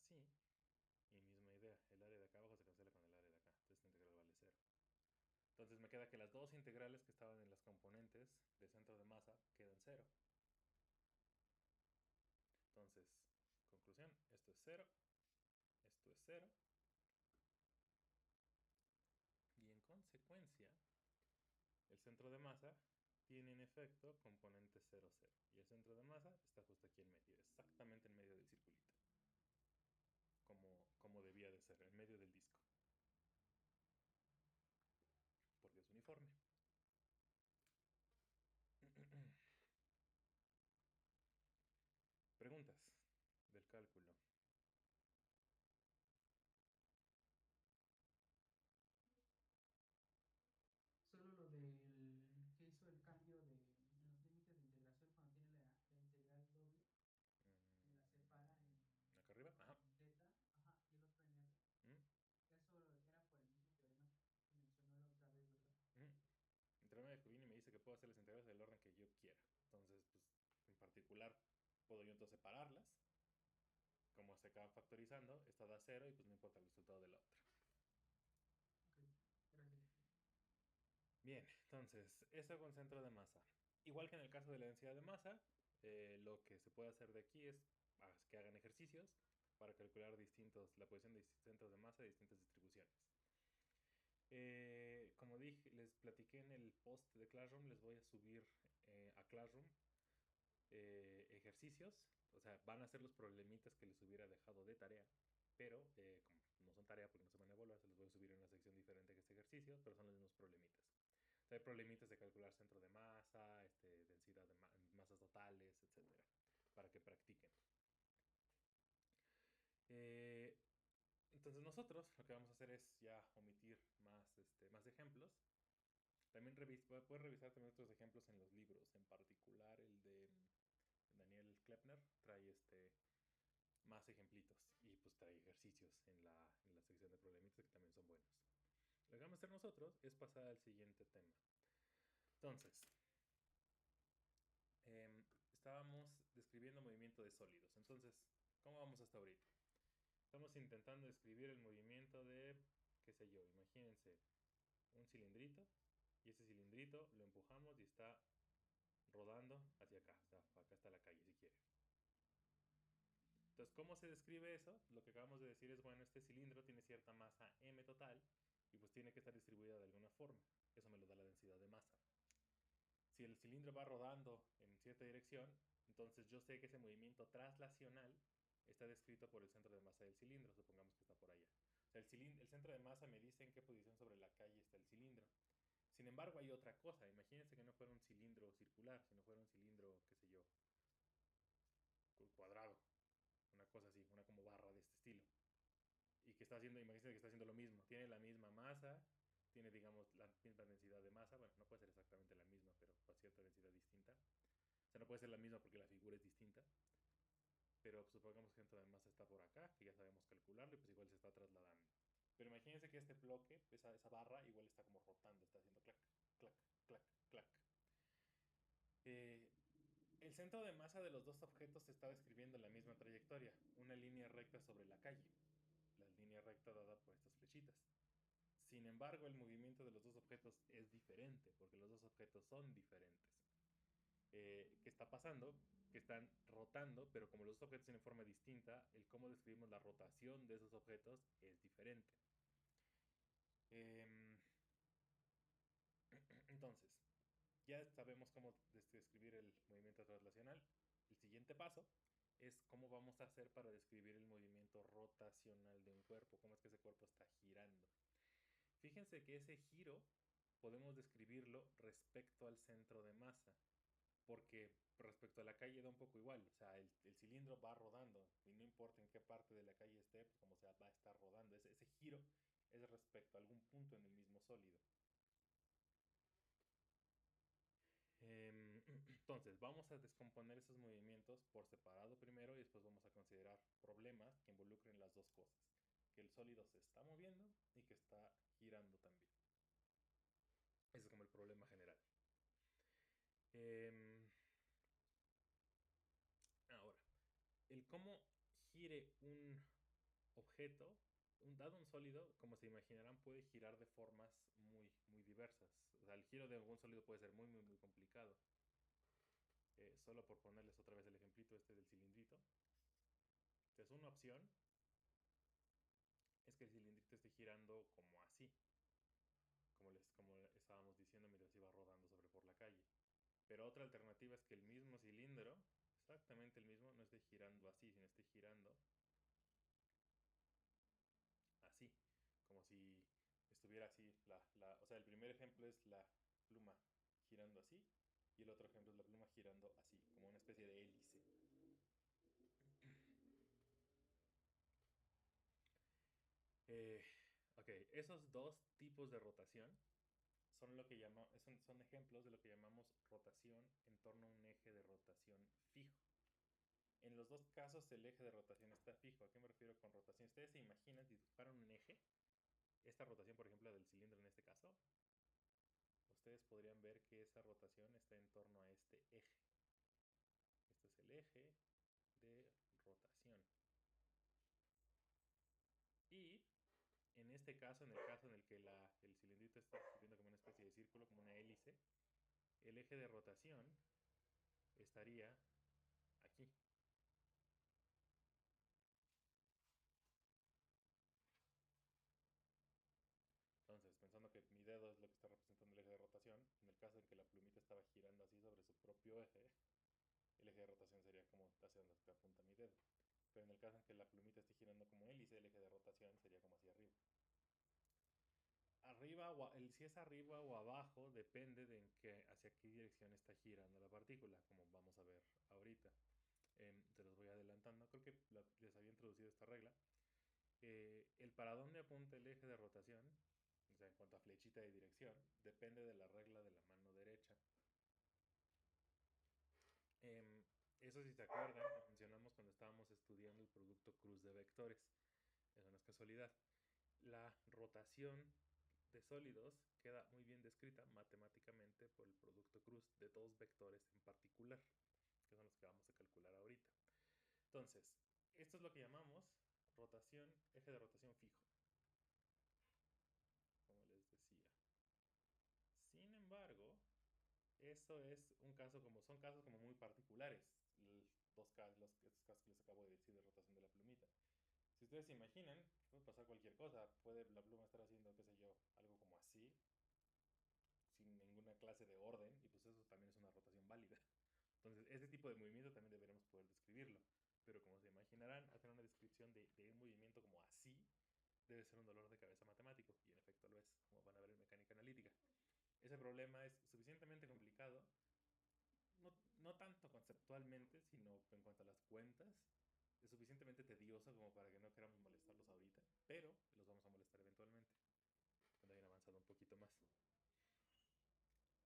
Y misma idea, el área de acá abajo se cancela con el área de acá. Entonces esta integral vale 0. Entonces me queda que las dos integrales que estaban en las componentes de centro de masa quedan 0. Entonces, conclusión, esto es 0, esto es 0. Y en consecuencia, el centro de masa tiene en efecto componente 0, 0. Y el centro de masa está justo aquí en medio, exactamente en medio del circulito. Como debía de ser, en medio del disco. Porque es uniforme. Preguntas del cálculo. Solo lo del que hizo el cambio de los límites de integración cuando tiene la integral doble, que la separa Acá arriba, ajá. en teta, ajá, y el otro en r. Eso era por el mismo teorema que mencionó la otra vez, ¿verdad? El teorema de Coulomb me dice que puedo hacer las integrales del orden que yo quiera. Entonces, pues, en particular, puedo yo entonces separarlas. Como se acaban factorizando, esta da 0 y pues no importa el resultado de la otra. Ok, gracias. Bien, entonces, eso con centro de masa. Igual que en el caso de la densidad de masa, lo que se puede hacer de aquí es que hagan ejercicios para calcular la posición de centros de masa de distintas distribuciones. Como dije, les platiqué en el post de Classroom, les voy a subir a Classroom ejercicios. O sea, van a ser los problemitas que les hubiera dejado de tarea, pero como no son tarea porque no se van a evaluar, se los voy a subir en una sección diferente que este ejercicio, pero son los mismos problemitas. O sea, hay problemitas de calcular centro de masa, densidad de masas totales, etcétera, para que practiquen. Entonces, no nosotros lo que vamos a hacer es ya omitir más ejemplos. También puedes revisar también otros ejemplos en los libros, en particular el de Daniel Kleppner trae más ejemplitos y pues trae ejercicios en la sección de problemitas que también son buenos. Lo que vamos a hacer nosotros es pasar al siguiente tema. Entonces, estábamos describiendo movimiento de sólidos. Entonces, ¿cómo vamos hasta ahorita? Estamos intentando describir el movimiento de, qué sé yo, imagínense un cilindrito y ese cilindrito lo empujamos y está rodando hacia acá. O sea, acá está la calle si quieren. Entonces, ¿cómo se describe eso? Lo que acabamos de decir es, bueno, este cilindro tiene cierta masa m total y pues tiene que estar distribuida de alguna forma. Eso me lo da la densidad de masa. Si el cilindro va rodando en cierta dirección, entonces yo sé que ese movimiento traslacional está descrito por el centro de masa del cilindro, supongamos que está por allá. O sea, el centro de masa me dice en qué posición sobre la calle está el cilindro. Sin embargo, hay otra cosa. Imagínense que no fuera un cilindro circular, sino fuera un cilindro, qué sé yo, cuadrado. Una cosa así, una como barra de este estilo. Y que está haciendo, imagínense que está haciendo lo mismo. Tiene la misma masa, tiene, digamos, la misma densidad de masa. Bueno, no puede ser exactamente la misma, pero a cierta densidad distinta. O sea, no puede ser la misma porque la figura es distinta. Pero pues, supongamos que el centro de masa está por acá, que ya sabemos calcularlo, y pues igual se está trasladando. Pero imagínense que este bloque, esa barra, igual está como rotando, está haciendo clac, clac, clac, clac. El centro de masa de los dos objetos se está describiendo en la misma trayectoria, una línea recta sobre la calle, la línea recta dada por estas flechitas. Sin embargo, el movimiento de los dos objetos es diferente, porque los dos objetos son diferentes. ¿Qué está pasando? Que están rotando, pero como los dos objetos tienen forma distinta, el cómo describimos la rotación de esos objetos es diferente. Entonces, ya sabemos cómo describir el movimiento traslacional. El siguiente paso es cómo vamos a hacer para describir el movimiento rotacional de un cuerpo, cómo es que ese cuerpo está girando. Fíjense que ese giro podemos describirlo respecto al centro de masa, porque respecto a la calle da un poco igual, o sea, el cilindro va rodando y no importa en qué parte de la calle esté, pues como sea, va a estar rodando. Ese giro es respecto a algún punto en el mismo sólido. Entonces, vamos a descomponer esos movimientos por separado primero y después vamos a considerar problemas que involucren las dos cosas. Que el sólido se está moviendo y que está girando también. Ese es como el problema general. Ahora, el cómo gire un objeto, dado un sólido, como se imaginarán, puede girar de formas muy, muy diversas. O sea, el giro de algún sólido puede ser muy, muy, muy complicado. Solo por ponerles otra vez el ejemplito del cilindrito. Entonces, una opción es que el cilindrito esté girando como así, como estábamos diciendo mientras iba rodando por la calle. Pero otra alternativa es que el mismo cilindro, exactamente el mismo, no esté girando así, sino esté girando así, como si estuviera así. O sea, el primer ejemplo es la pluma girando así y el otro ejemplo es la pluma girando así, como una especie de hélice. Ok, esos dos tipos de rotación son ejemplos de lo que llamamos rotación en torno a un eje de rotación fijo. En los dos casos el eje de rotación está fijo. ¿A qué me refiero con rotación? Ustedes se imaginan si disparan un eje, esta rotación por ejemplo del cilindro en este caso, ustedes podrían ver que esa rotación está en torno a este eje. Este es el eje de rotación. Y en este caso, en el caso en el que el cilindrito está subiendo como una especie de círculo, como una hélice, el eje de rotación estaría aquí. Entonces, pensando que mi dedo es lo que está representando el eje de rotación, en el caso en que la plumita estaba girando así sobre su propio eje, el eje de rotación sería como hacia donde apunta mi dedo. Pero en el caso en que la plumita esté girando como hélice, el eje de rotación sería como hacia arriba. Si es arriba o abajo depende de hacia qué dirección está girando la partícula, como vamos a ver ahorita. Se los voy adelantando. Creo que les había introducido esta regla. el para dónde apunta el eje de rotación, o sea, en cuanto a flechita de dirección, depende de la regla de la mano derecha. Eso si se acuerdan, lo mencionamos cuando estábamos estudiando el producto cruz de vectores. Eso no es casualidad. La rotación de sólidos queda muy bien descrita matemáticamente por el producto cruz de dos vectores en particular, que son los que vamos a calcular ahorita. Entonces, esto es lo que llamamos rotación, eje de rotación fijo, como les decía. Sin embargo, eso es un caso son casos como muy particulares, estos casos que les acabo de decir de rotación de la plumita. Si ustedes se imaginan, puede pasar cualquier cosa. Puede la pluma estar haciendo, qué sé yo, algo como así, sin ninguna clase de orden, y pues eso también es una rotación válida. Entonces, ese tipo de movimiento también deberemos poder describirlo. Pero como se imaginarán, hacer una descripción de un movimiento como así debe ser un dolor de cabeza matemático, y en efecto lo es, como van a ver en mecánica analítica. Ese problema es suficientemente complicado, no tanto conceptualmente, sino en cuanto a las cuentas. Es suficientemente tedioso como para que no queramos molestarlos ahorita, pero los vamos a molestar eventualmente, cuando hayan avanzado un poquito más.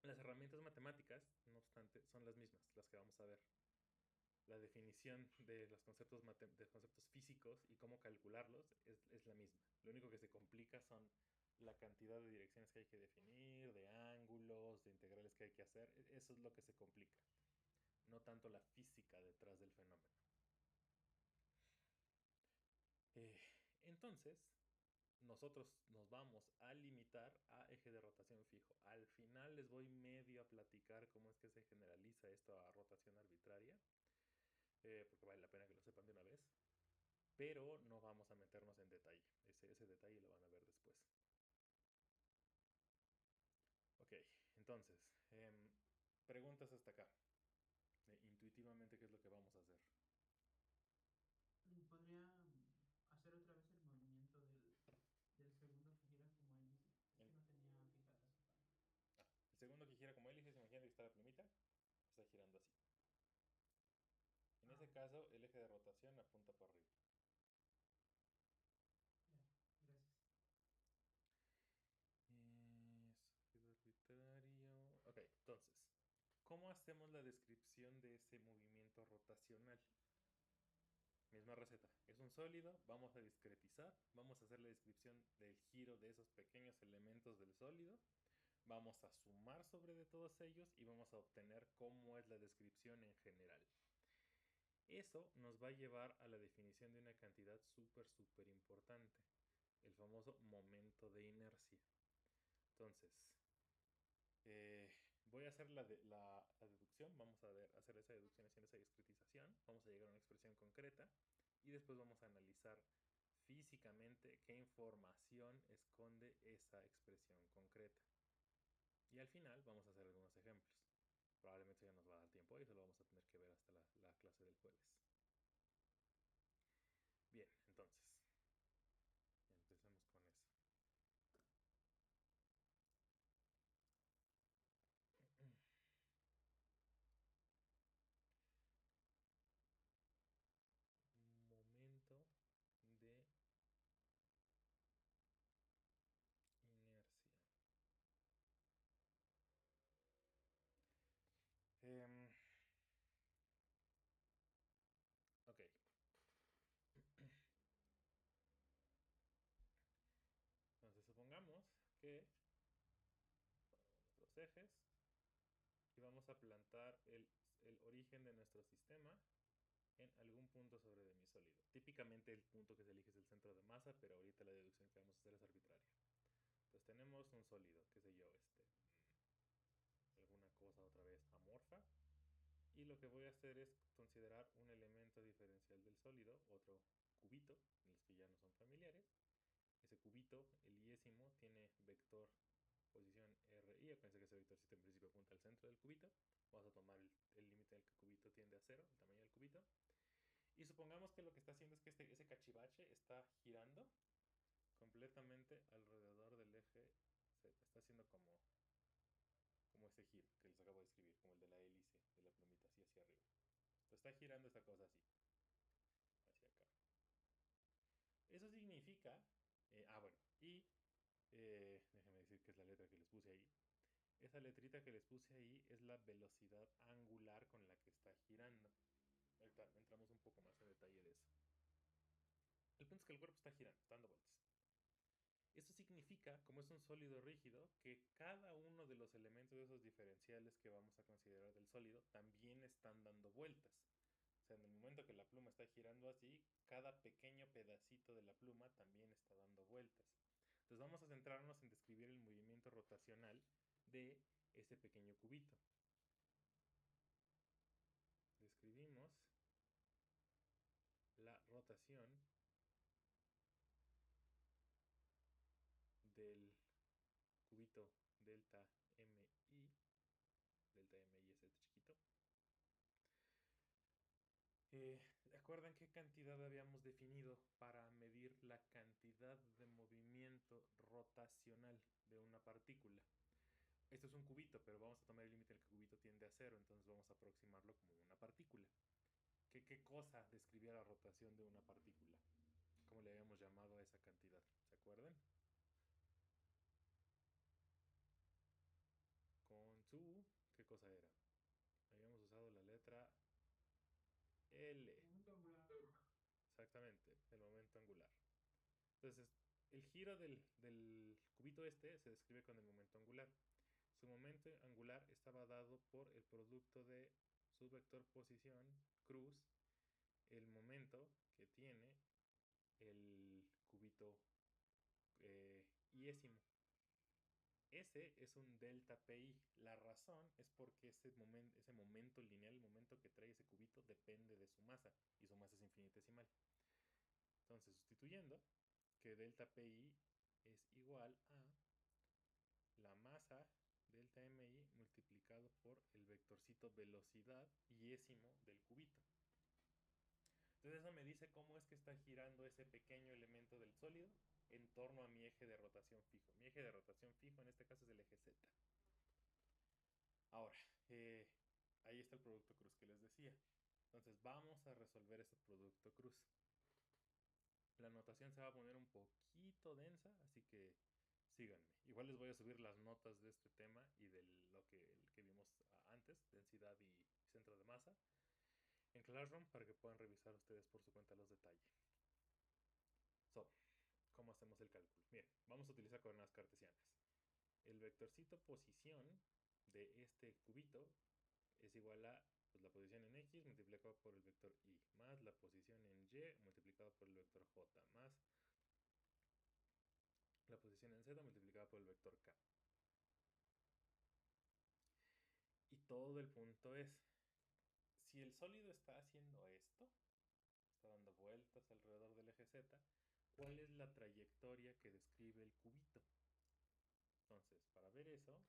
Las herramientas matemáticas, no obstante, son las mismas, las que vamos a ver. La definición de los conceptos, físicos y cómo calcularlos es la misma. Lo único que se complica son la cantidad de direcciones que hay que definir, de ángulos, de integrales que hay que hacer. Eso es lo que se complica, no tanto la física detrás del fenómeno. Entonces, nosotros nos vamos a limitar a eje de rotación fijo. Al final les voy medio a platicar cómo es que se generaliza esto a rotación arbitraria, porque vale la pena que lo sepan de una vez, pero no vamos a meternos en detalle. Ese detalle lo van a ver después. Ok, entonces, preguntas hasta acá. Intuitivamente, ¿qué es lo que vamos a hacer? ¿Podría hacer otra vez el movimiento del segundo que gira como hélice? Es que no tenía fijada esa parte. El segundo que gira como hélice, se imagina que está la plumita, está girando así. En ese caso, el eje de rotación apunta para arriba. Ya, gracias. Arbitrario. Ok, entonces, ¿cómo hacemos la descripción de ese movimiento rotacional? Misma receta. Es un sólido, vamos a discretizar, vamos a hacer la descripción del giro de esos pequeños elementos del sólido, vamos a sumar sobre de todos ellos y vamos a obtener cómo es la descripción en general. Eso nos va a llevar a la definición de una cantidad súper importante, el famoso momento de inercia. Entonces, voy a hacer la deducción, vamos a hacer esa deducción haciendo esa discretización, vamos a llegar a una expresión concreta y después vamos a analizar físicamente qué información esconde esa expresión concreta. Y al final vamos a hacer algunos ejemplos. Probablemente ya nos va a dar tiempo y eso lo vamos a tener que ver hasta la clase del jueves. Bien, entonces, empecemos con eso. Momento de inercia. Ok. Entonces supongamos que ponemos nuestros ejes y vamos a plantar el origen de nuestro sistema en algún punto sobre de mi sólido. Típicamente el punto que se elige es el centro de masa, pero ahorita la deducción que vamos a hacer es arbitraria. Entonces tenemos un sólido, qué sé yo, alguna cosa otra vez amorfa. Y lo que voy a hacer es considerar un elemento diferencial del sólido, otro cubito, en los que ya no son familiares. Ese cubito, el iésimo, tiene vector posición RI. Acuérdense que ese vectorcito en principio apunta al centro del cubito. Vamos a tomar el límite en el que el cubito tiende a 0, el tamaño del cubito. Y supongamos que lo que está haciendo es que ese cachivache está girando completamente alrededor del eje Z. Está haciendo como este giro que les acabo de escribir, como el de la hélice de la plumita, así hacia arriba. Entonces está girando esta cosa así, hacia acá. Eso significa Y déjenme decir que es la letra que les puse ahí. Esa letrita que les puse ahí es la velocidad angular con la que está girando. Ahorita entramos un poco más en detalle de eso. El punto es que el cuerpo está girando, está dando vueltas. Eso significa, como es un sólido rígido, que cada uno de los elementos de esos diferenciales que vamos a considerar del sólido también están dando vueltas. O sea, en el momento que la pluma está girando así, cada pequeño pedacito de la pluma también está dando vueltas. Entonces vamos a centrarnos en describir el movimiento rotacional de ese pequeño cubito. Describimos la rotación del cubito delta MI. Delta MI es este chiquito. ¿Recuerdan qué cantidad habíamos definido para medir la cantidad de movimiento rotacional de una partícula? Esto es un cubito, pero vamos a tomar el límite en el que el cubito tiende a cero, entonces vamos a aproximarlo como una partícula. ¿Qué cosa describía la rotación de una partícula? ¿Cómo le habíamos llamado a esa cantidad? ¿Se acuerdan? Con su... ¿Qué cosa era? Habíamos usado la letra L. Momento angular. Exactamente, el momento angular. Entonces, el giro del cubito este se describe con el momento angular. Su momento angular estaba dado por el producto de su vector posición, cruz, el momento que tiene el cubito iésimo. Ese es un delta pi. La razón es porque ese momento lineal, el momento que trae ese cubito, depende de su masa, y su masa es infinitesimal. Entonces, sustituyendo, que delta pi es igual a la masa delta mi multiplicado por el vectorcito velocidad iésimo del cubito. Entonces eso me dice cómo es que está girando ese pequeño elemento del sólido en torno a mi eje de rotación fijo. Mi eje de rotación fijo en este caso es el eje Z. Ahora, ahí está el producto cruz que les decía. Entonces vamos a resolver ese producto cruz. La notación se va a poner un poquito densa, así que síganme. Igual les voy a subir las notas de este tema y de lo que vimos antes, densidad y centro de masa, en Classroom para que puedan revisar ustedes por su cuenta los detalles. ¿Cómo hacemos el cálculo? Bien, vamos a utilizar coordenadas cartesianas. El vectorcito posición de este cubito es igual a pues, la posición en X multiplicado por el vector Y, más la posición en Y multiplicado por el vector J, más la posición en Z multiplicada por el vector K. Y todo el punto es, si el sólido está haciendo esto, está dando vueltas alrededor del eje Z, ¿cuál es la trayectoria que describe el cubito? Entonces, para ver eso,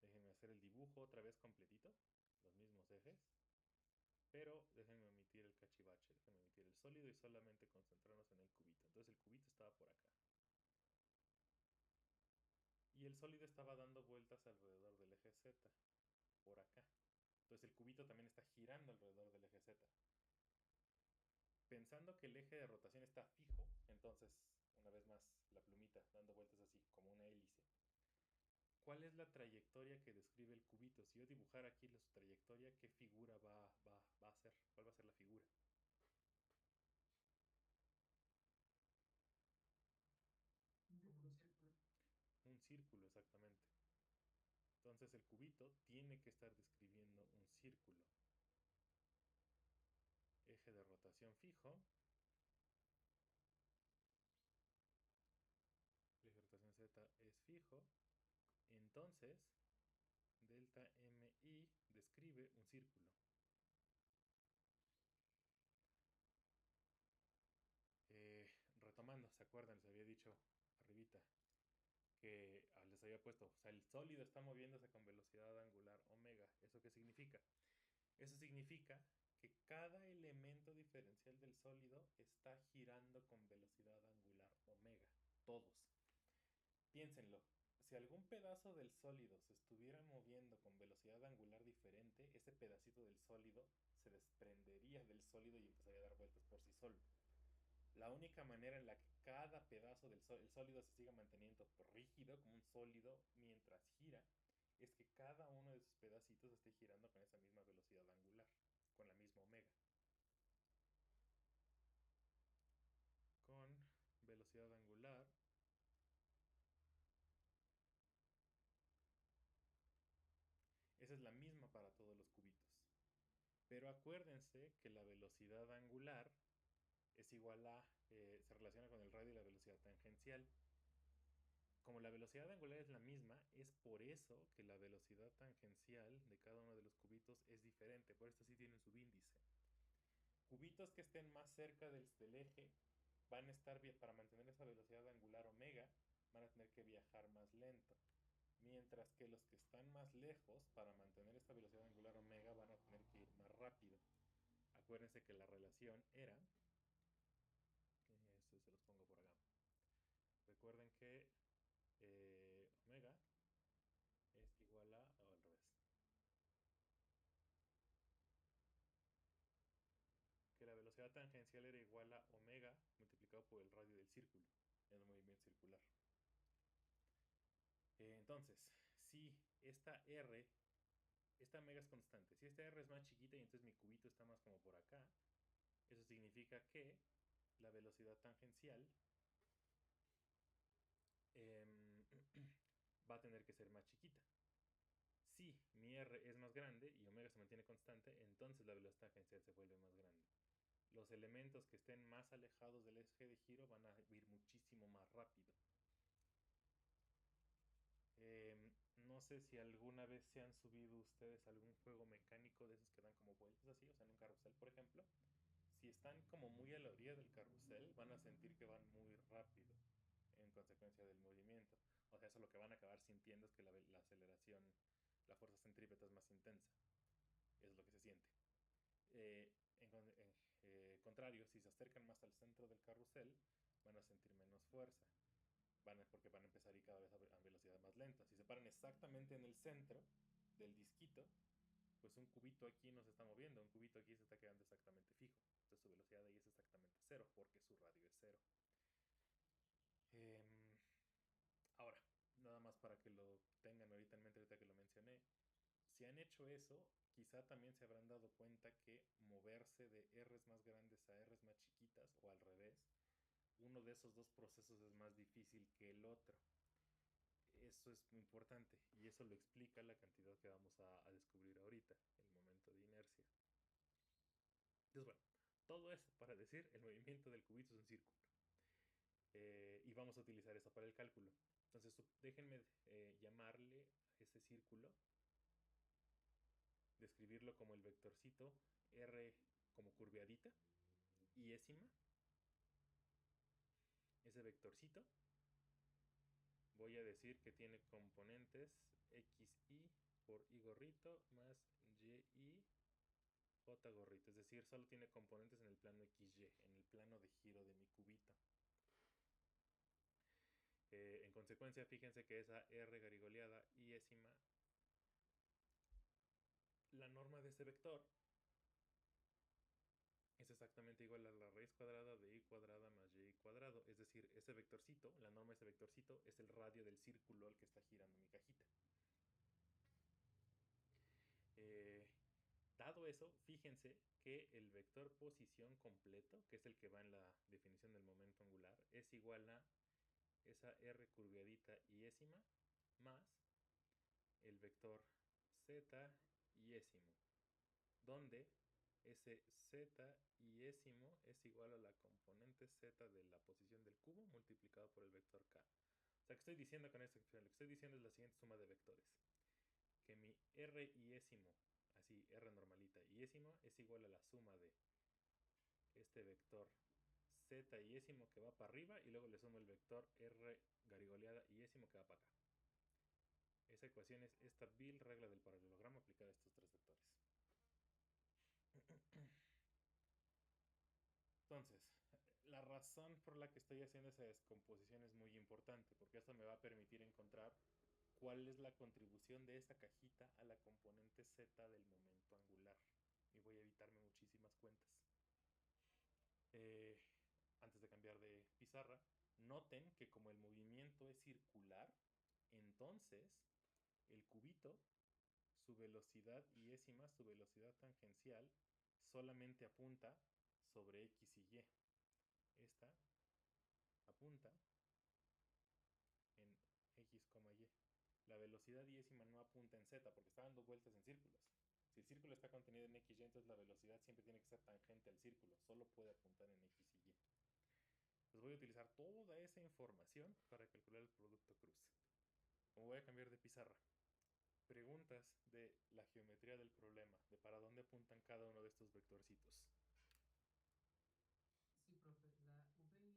déjenme hacer el dibujo otra vez completito, los mismos ejes, pero déjenme omitir el cachivache, déjenme omitir el sólido y solamente concentrarnos en el cubito. Entonces el cubito estaba por acá. Y el sólido estaba dando vueltas alrededor del eje Z, por acá. Entonces el cubito también está girando alrededor del eje Z. Pensando que el eje de rotación está fijo, entonces, una vez más, la plumita dando vueltas así, como una hélice. ¿Cuál es la trayectoria que describe el cubito? Si yo dibujara aquí su trayectoria, ¿qué figura va a ser? ¿Cuál va a ser la figura? Un círculo, exactamente. Entonces el cubito tiene que estar describiendo un círculo. Eje de rotación fijo. El eje de rotación Z es fijo. Entonces, delta MI describe un círculo. Retomando, ¿se acuerdan? Les había dicho arribita que les había puesto, o sea, el sólido está moviéndose con velocidad angular omega. ¿Eso qué significa? Eso significa que cada elemento diferencial del sólido está girando con velocidad angular omega. Todos. Piénsenlo. Si algún pedazo del sólido se estuviera moviendo con velocidad angular diferente, ese pedacito del sólido se desprendería del sólido y empezaría a dar vueltas por sí solo. La única manera en la que cada pedazo del el sólido se siga manteniendo rígido como un sólido mientras gira, es que cada uno de sus pedacitos esté girando con esa misma velocidad angular, con la misma omega. Con velocidad angular esa es la misma para todos los cubitos. Pero acuérdense que la velocidad angular es igual a, se relaciona con el radio y la velocidad tangencial. Como la velocidad angular es la misma, es por eso que la velocidad tangencial de cada uno de los cubitos es diferente. Por esto sí tienen subíndice. Cubitos que estén más cerca del eje van a estar, para mantener esa velocidad angular omega, van a tener que viajar más lento. Mientras que los que están más lejos, para mantener esta velocidad angular omega, van a tener que ir más rápido. Acuérdense que la relación era, eso se los pongo por acá. Recuerden que omega es igual a, o al revés, que la velocidad tangencial era igual a omega multiplicado por el radio del círculo, en el movimiento circular. Entonces, si esta R, esta omega es constante, si esta R es más chiquita y entonces mi cubito está más como por acá, eso significa que la velocidad tangencial va a tener que ser más chiquita. Si mi R es más grande y omega se mantiene constante, entonces la velocidad tangencial se vuelve más grande. Los elementos que estén más alejados del eje de giro van a ir muchísimo más rápido. No sé si alguna vez se han subido ustedes a algún juego mecánico de esos que dan como vueltas así, o sea, en un carrusel, por ejemplo. Si están como muy a la orilla del carrusel, van a sentir que van muy rápido en consecuencia del movimiento. O sea, eso lo que van a acabar sintiendo es que la aceleración, la fuerza centrípeta es más intensa. Eso es lo que se siente. Contrario, si se acercan más al centro del carrusel, van a sentir menos fuerza. Porque van a empezar a ir cada vez a velocidad más lenta. Si se paran exactamente en el centro del disquito, pues un cubito aquí no se está moviendo, un cubito aquí se está quedando exactamente fijo. Entonces su velocidad ahí es exactamente cero, porque su radio es cero. Ahora, nada más para que lo tengan ahorita en mente, ahorita que lo mencioné, si han hecho eso, quizá también se habrán dado cuenta que moverse de R's más grandes a R's más chiquitas, o al revés, uno de esos dos procesos es más difícil que el otro. Eso es muy importante y eso lo explica la cantidad que vamos a descubrir ahorita, el momento de inercia. Entonces, bueno, todo eso para decir el movimiento del cubito es un círculo. Y vamos a utilizar eso para el cálculo. Entonces, déjenme llamarle a ese círculo, describirlo como el vectorcito R como curveadita, iésima. Ese vectorcito voy a decir que tiene componentes xi por i gorrito más yi j gorrito, es decir, solo tiene componentes en el plano xy, en el plano de giro de mi cubito. En consecuencia, fíjense que esa r garigoleada iésima, la norma de ese vector es exactamente igual a la raíz cuadrada de i cuadrada más y cuadrado. Es decir, ese vectorcito, la norma de ese vectorcito es el radio del círculo al que está girando mi cajita. Dado eso, fíjense que el vector posición completo, que es el que va en la definición del momento angular, es igual a esa r curveadita iésima más el vector z iésimo, donde ese z iésimo es igual a la componente z de la posición del cubo multiplicado por el vector k. O sea, ¿qué estoy diciendo con esta expresión? Lo que estoy diciendo es la siguiente suma de vectores. Que mi r iésimo, así, r normalita iésimo, es igual a la suma de este vector z iésimo que va para arriba y luego le sumo el vector r garigoleada iésimo que va para acá. Esa ecuación es esta vil regla del paralelogramo aplicada a estos tres vectores. Entonces, la razón por la que estoy haciendo esa descomposición es muy importante, porque esto me va a permitir encontrar cuál es la contribución de esta cajita a la componente z del momento angular. Y voy a evitarme muchísimas cuentas. Antes de cambiar de pizarra, Noten que como el movimiento es circular, entonces el cubito, su velocidad iésima, su velocidad tangencial, solamente apunta sobre X y Y. Esta apunta en X, Y. La velocidad iésima no apunta en Z porque está dando vueltas en círculos. Si el círculo está contenido en X, Y, entonces la velocidad siempre tiene que ser tangente al círculo. Solo puede apuntar en X y Y. Entonces voy a utilizar toda esa información para calcular el producto cruz. Como voy a cambiar de pizarra. Preguntas de la geometría del problema, de para dónde apuntan cada uno de estos vectorcitos. Sí, profe, la VI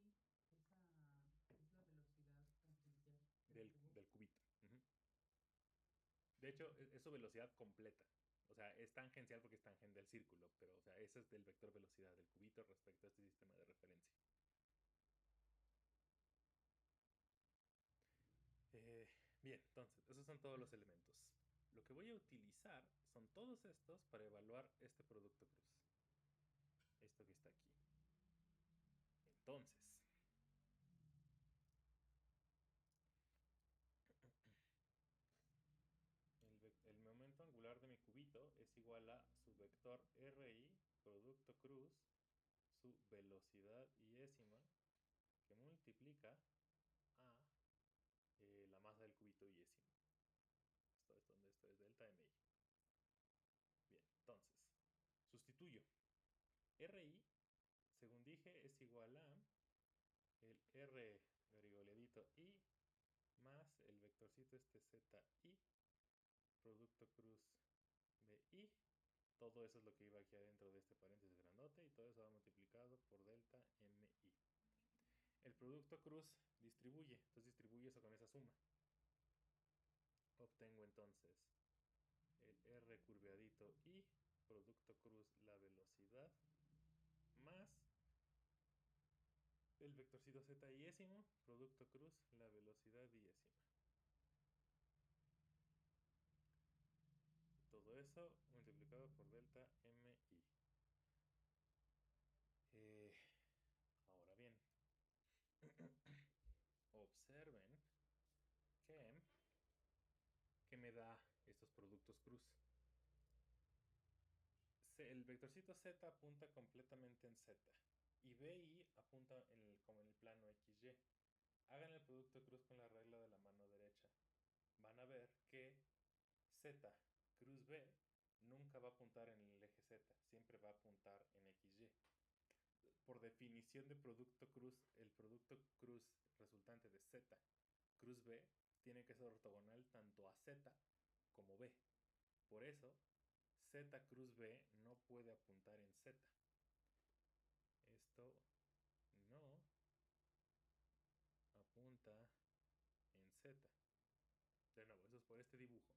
es la velocidad tangencial del cubito. De hecho, es su velocidad completa. O sea, es tangencial porque es tangente al círculo, pero o sea, ese es del vector velocidad del cubito respecto a este sistema de referencia. Bien, entonces, esos son todos los elementos. Lo que voy a utilizar son todos estos para evaluar este producto cruz. Esto que está aquí. Entonces, el momento angular de mi cubito es igual a su vector RI, producto cruz, su velocidad iésima, que multiplica a la masa del cubito iésimo. Esto es donde esto es delta MI. Bien, entonces, sustituyo. RI, según dije, es igual a el R garigoleadito I más el vectorcito este ZI, producto cruz BI. Todo eso es lo que iba aquí adentro de este paréntesis grandote y todo eso va multiplicado por delta MI. El producto cruz distribuye, entonces distribuye eso con esa suma. Obtengo entonces el R curveadito I, producto cruz la velocidad, más el vectorcito Z iésimo, producto cruz la velocidad iésima. Todo eso multiplicado por delta MI. Ahora bien, observen que me da estos productos cruz. El vectorcito Z apunta completamente en Z y BI apunta como en el plano XY. Hagan el producto cruz con la regla de la mano derecha. Van a ver que Z cruz B nunca va a apuntar en el eje Z, siempre va a apuntar en XY. Por definición de producto cruz, el producto cruz resultante de Z cruz B tiene que ser ortogonal tanto a Z como B. Por eso, Z cruz B no puede apuntar en Z. Esto no apunta en Z. De nuevo, eso es por este dibujo.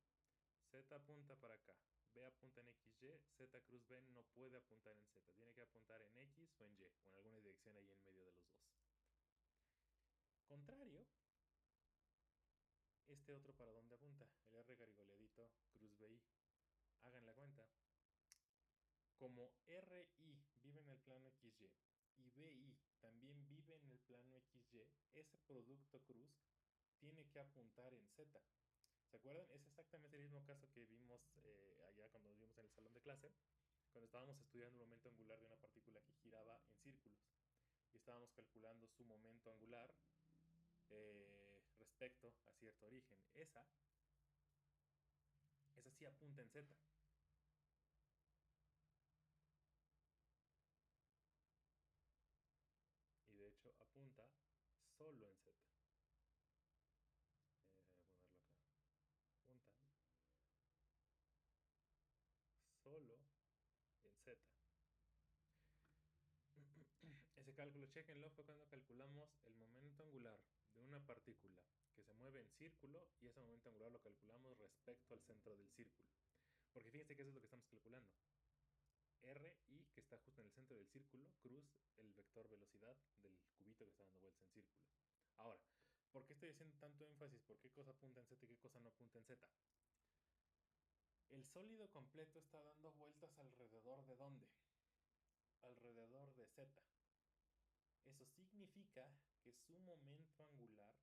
Z apunta para acá, B apunta en XY, Z cruz B no puede apuntar en Z. Tiene que apuntar en X o en Y, o en alguna dirección ahí en medio de los dos. Contrario, este otro para dónde apunta, el R garigoleadito cruz BI. Hagan la cuenta. Como RI vive en el plano XY y BI también vive en el plano XY, ese producto cruz tiene que apuntar en Z. ¿Se acuerdan? Es exactamente el mismo caso que vimos allá cuando vimos en el salón de clase, cuando estábamos estudiando el momento angular de una partícula que giraba en círculos y estábamos calculando su momento angular respecto a cierto origen. Esa sí apunta en Z. Y de hecho apunta solo en Z. Voy a ponerlo acá. Apunta solo en Z. Ese cálculo, chequenlo, fue cuando calculamos el momento angular de una partícula que se mueve en círculo y ese momento angular lo calculamos respecto al centro del círculo. Porque fíjense que eso es lo que estamos calculando. RI, que está justo en el centro del círculo, cruz el vector velocidad del cubito que está dando vueltas en círculo. Ahora, ¿por qué estoy haciendo tanto énfasis? ¿Por qué cosa apunta en Z y qué cosa no apunta en Z? El sólido completo está dando vueltas alrededor de ¿dónde? Alrededor de Z. Eso significa que que su momento angular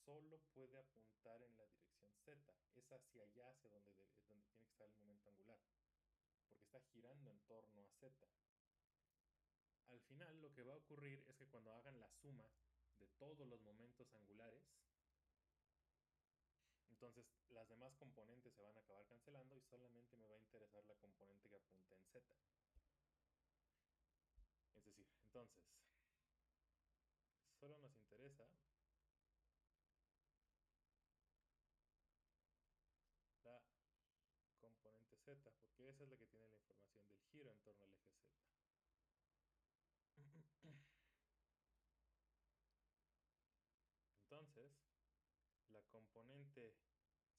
solo puede apuntar en la dirección z. Es hacia allá, hacia donde, es donde tiene que estar el momento angular, porque está girando en torno a z. Al final lo que va a ocurrir es que cuando hagan la suma de todos los momentos angulares, entonces las demás componentes se van a acabar cancelando y solamente me va a interesar la componente que apunte en z. Es decir, entonces, solo nos interesa la componente z, porque esa es la que tiene la información del giro en torno al eje z. Entonces, la componente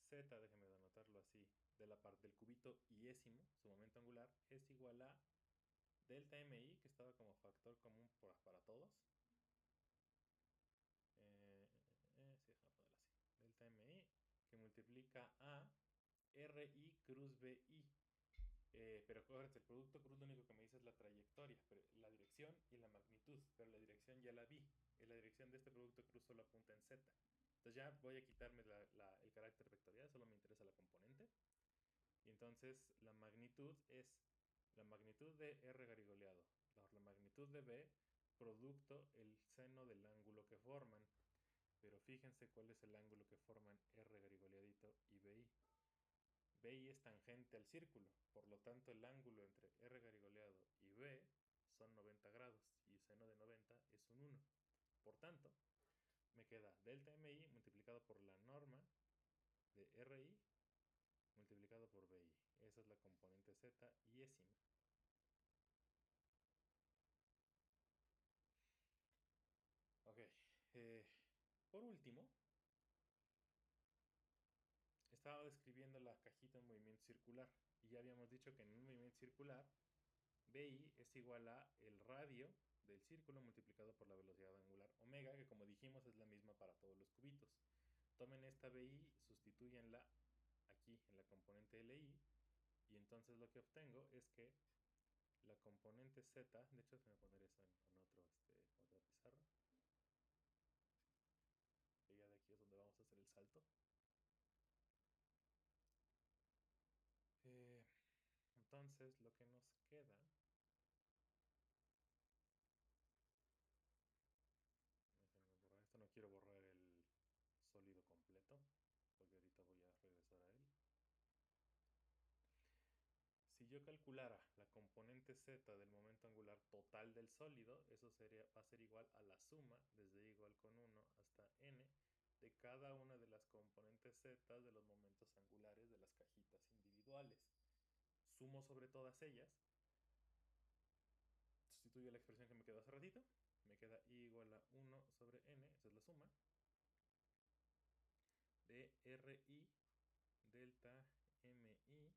z, déjeme anotarlo así, de la parte del cubito iésimo, su momento angular, es igual a delta mi, que estaba como factor común para todos. Sí, déjame ponerlo así. Delta mi, que multiplica a ri cruz bi. Pero acuérdense, el producto cruz lo único que me dice es la trayectoria, pero la dirección y la magnitud, pero la dirección ya la vi. La dirección de este producto cruz solo apunta en z. Entonces ya voy a quitarme el carácter vectorial, solo me interesa la componente. Y entonces la magnitud es la magnitud de r garigoleado, la magnitud de b, producto el seno del ángulo que forman. Pero fíjense cuál es el ángulo que forman r garigoleadito y bi. BI es tangente al círculo, por lo tanto el ángulo entre R garigoleado y B son 90 grados y seno de 90 es un 1. Por tanto, me queda delta MI multiplicado por la norma de RI multiplicado por BI. Esa es la componente Z iésima. Ok, por último, estaba describiendo la cajita en movimiento circular y ya habíamos dicho que en un movimiento circular BI es igual a el radio del círculo multiplicado por la velocidad angular omega, que como dijimos es la misma para todos los cubitos. Tomen esta BI, sustituyenla aquí en la componente LI y entonces lo que obtengo es que la componente Z, de hecho déjenme poner eso en otra pizarra, que ya de aquí es donde vamos a hacer el salto. Entonces lo que nos queda, déjenme borrar esto, no quiero borrar el sólido completo, porque ahorita voy a regresar a él. Si yo calculara la componente z del momento angular total del sólido, eso va a ser igual a la suma desde i igual con 1 hasta n de cada una de las componentes z de los momentos angulares de las cajitas individuales. Sumo sobre todas ellas, sustituyo la expresión que me quedó hace ratito, me queda i igual a 1 sobre n, esa es la suma, de ri delta mi,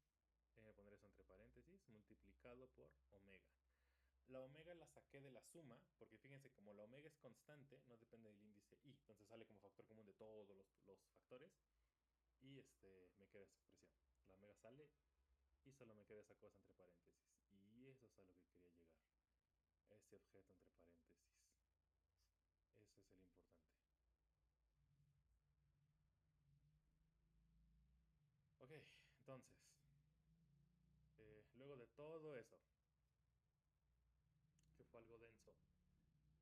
voy a poner eso entre paréntesis, multiplicado por omega. La omega la saqué de la suma, porque fíjense, como la omega es constante, no depende del índice i, entonces sale como factor común de todos los factores, y me queda esa expresión. La omega sale y solo me queda esa cosa entre paréntesis. Y eso es a lo que quería llegar. Ese objeto entre paréntesis. Ese es el importante. Ok, entonces, luego de todo eso, que fue algo denso,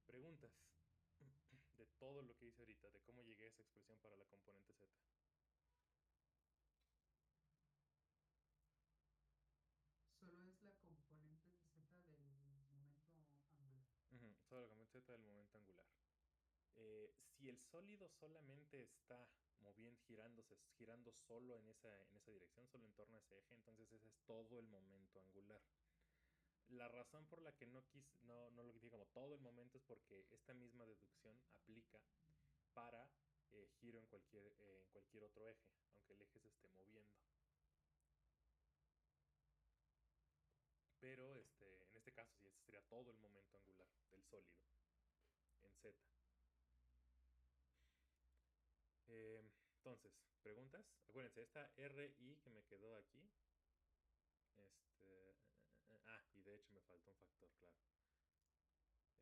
preguntas de todo lo que hice ahorita, de cómo llegué a esa expresión para la componente z. Solo es la componente de z del momento angular. Solo la componente z del momento angular. Si el sólido solamente está girando solo en esa dirección, solo en torno a ese eje, entonces ese es todo el momento angular. La razón por la que no lo dije como todo el momento es porque esta misma deducción aplica para giro en cualquier otro eje, aunque el eje se esté moviendo. Pero en este caso sí, este sería todo el momento angular del sólido en z. Entonces, ¿preguntas? Acuérdense, esta RI que me quedó aquí, y de hecho me faltó un factor, claro.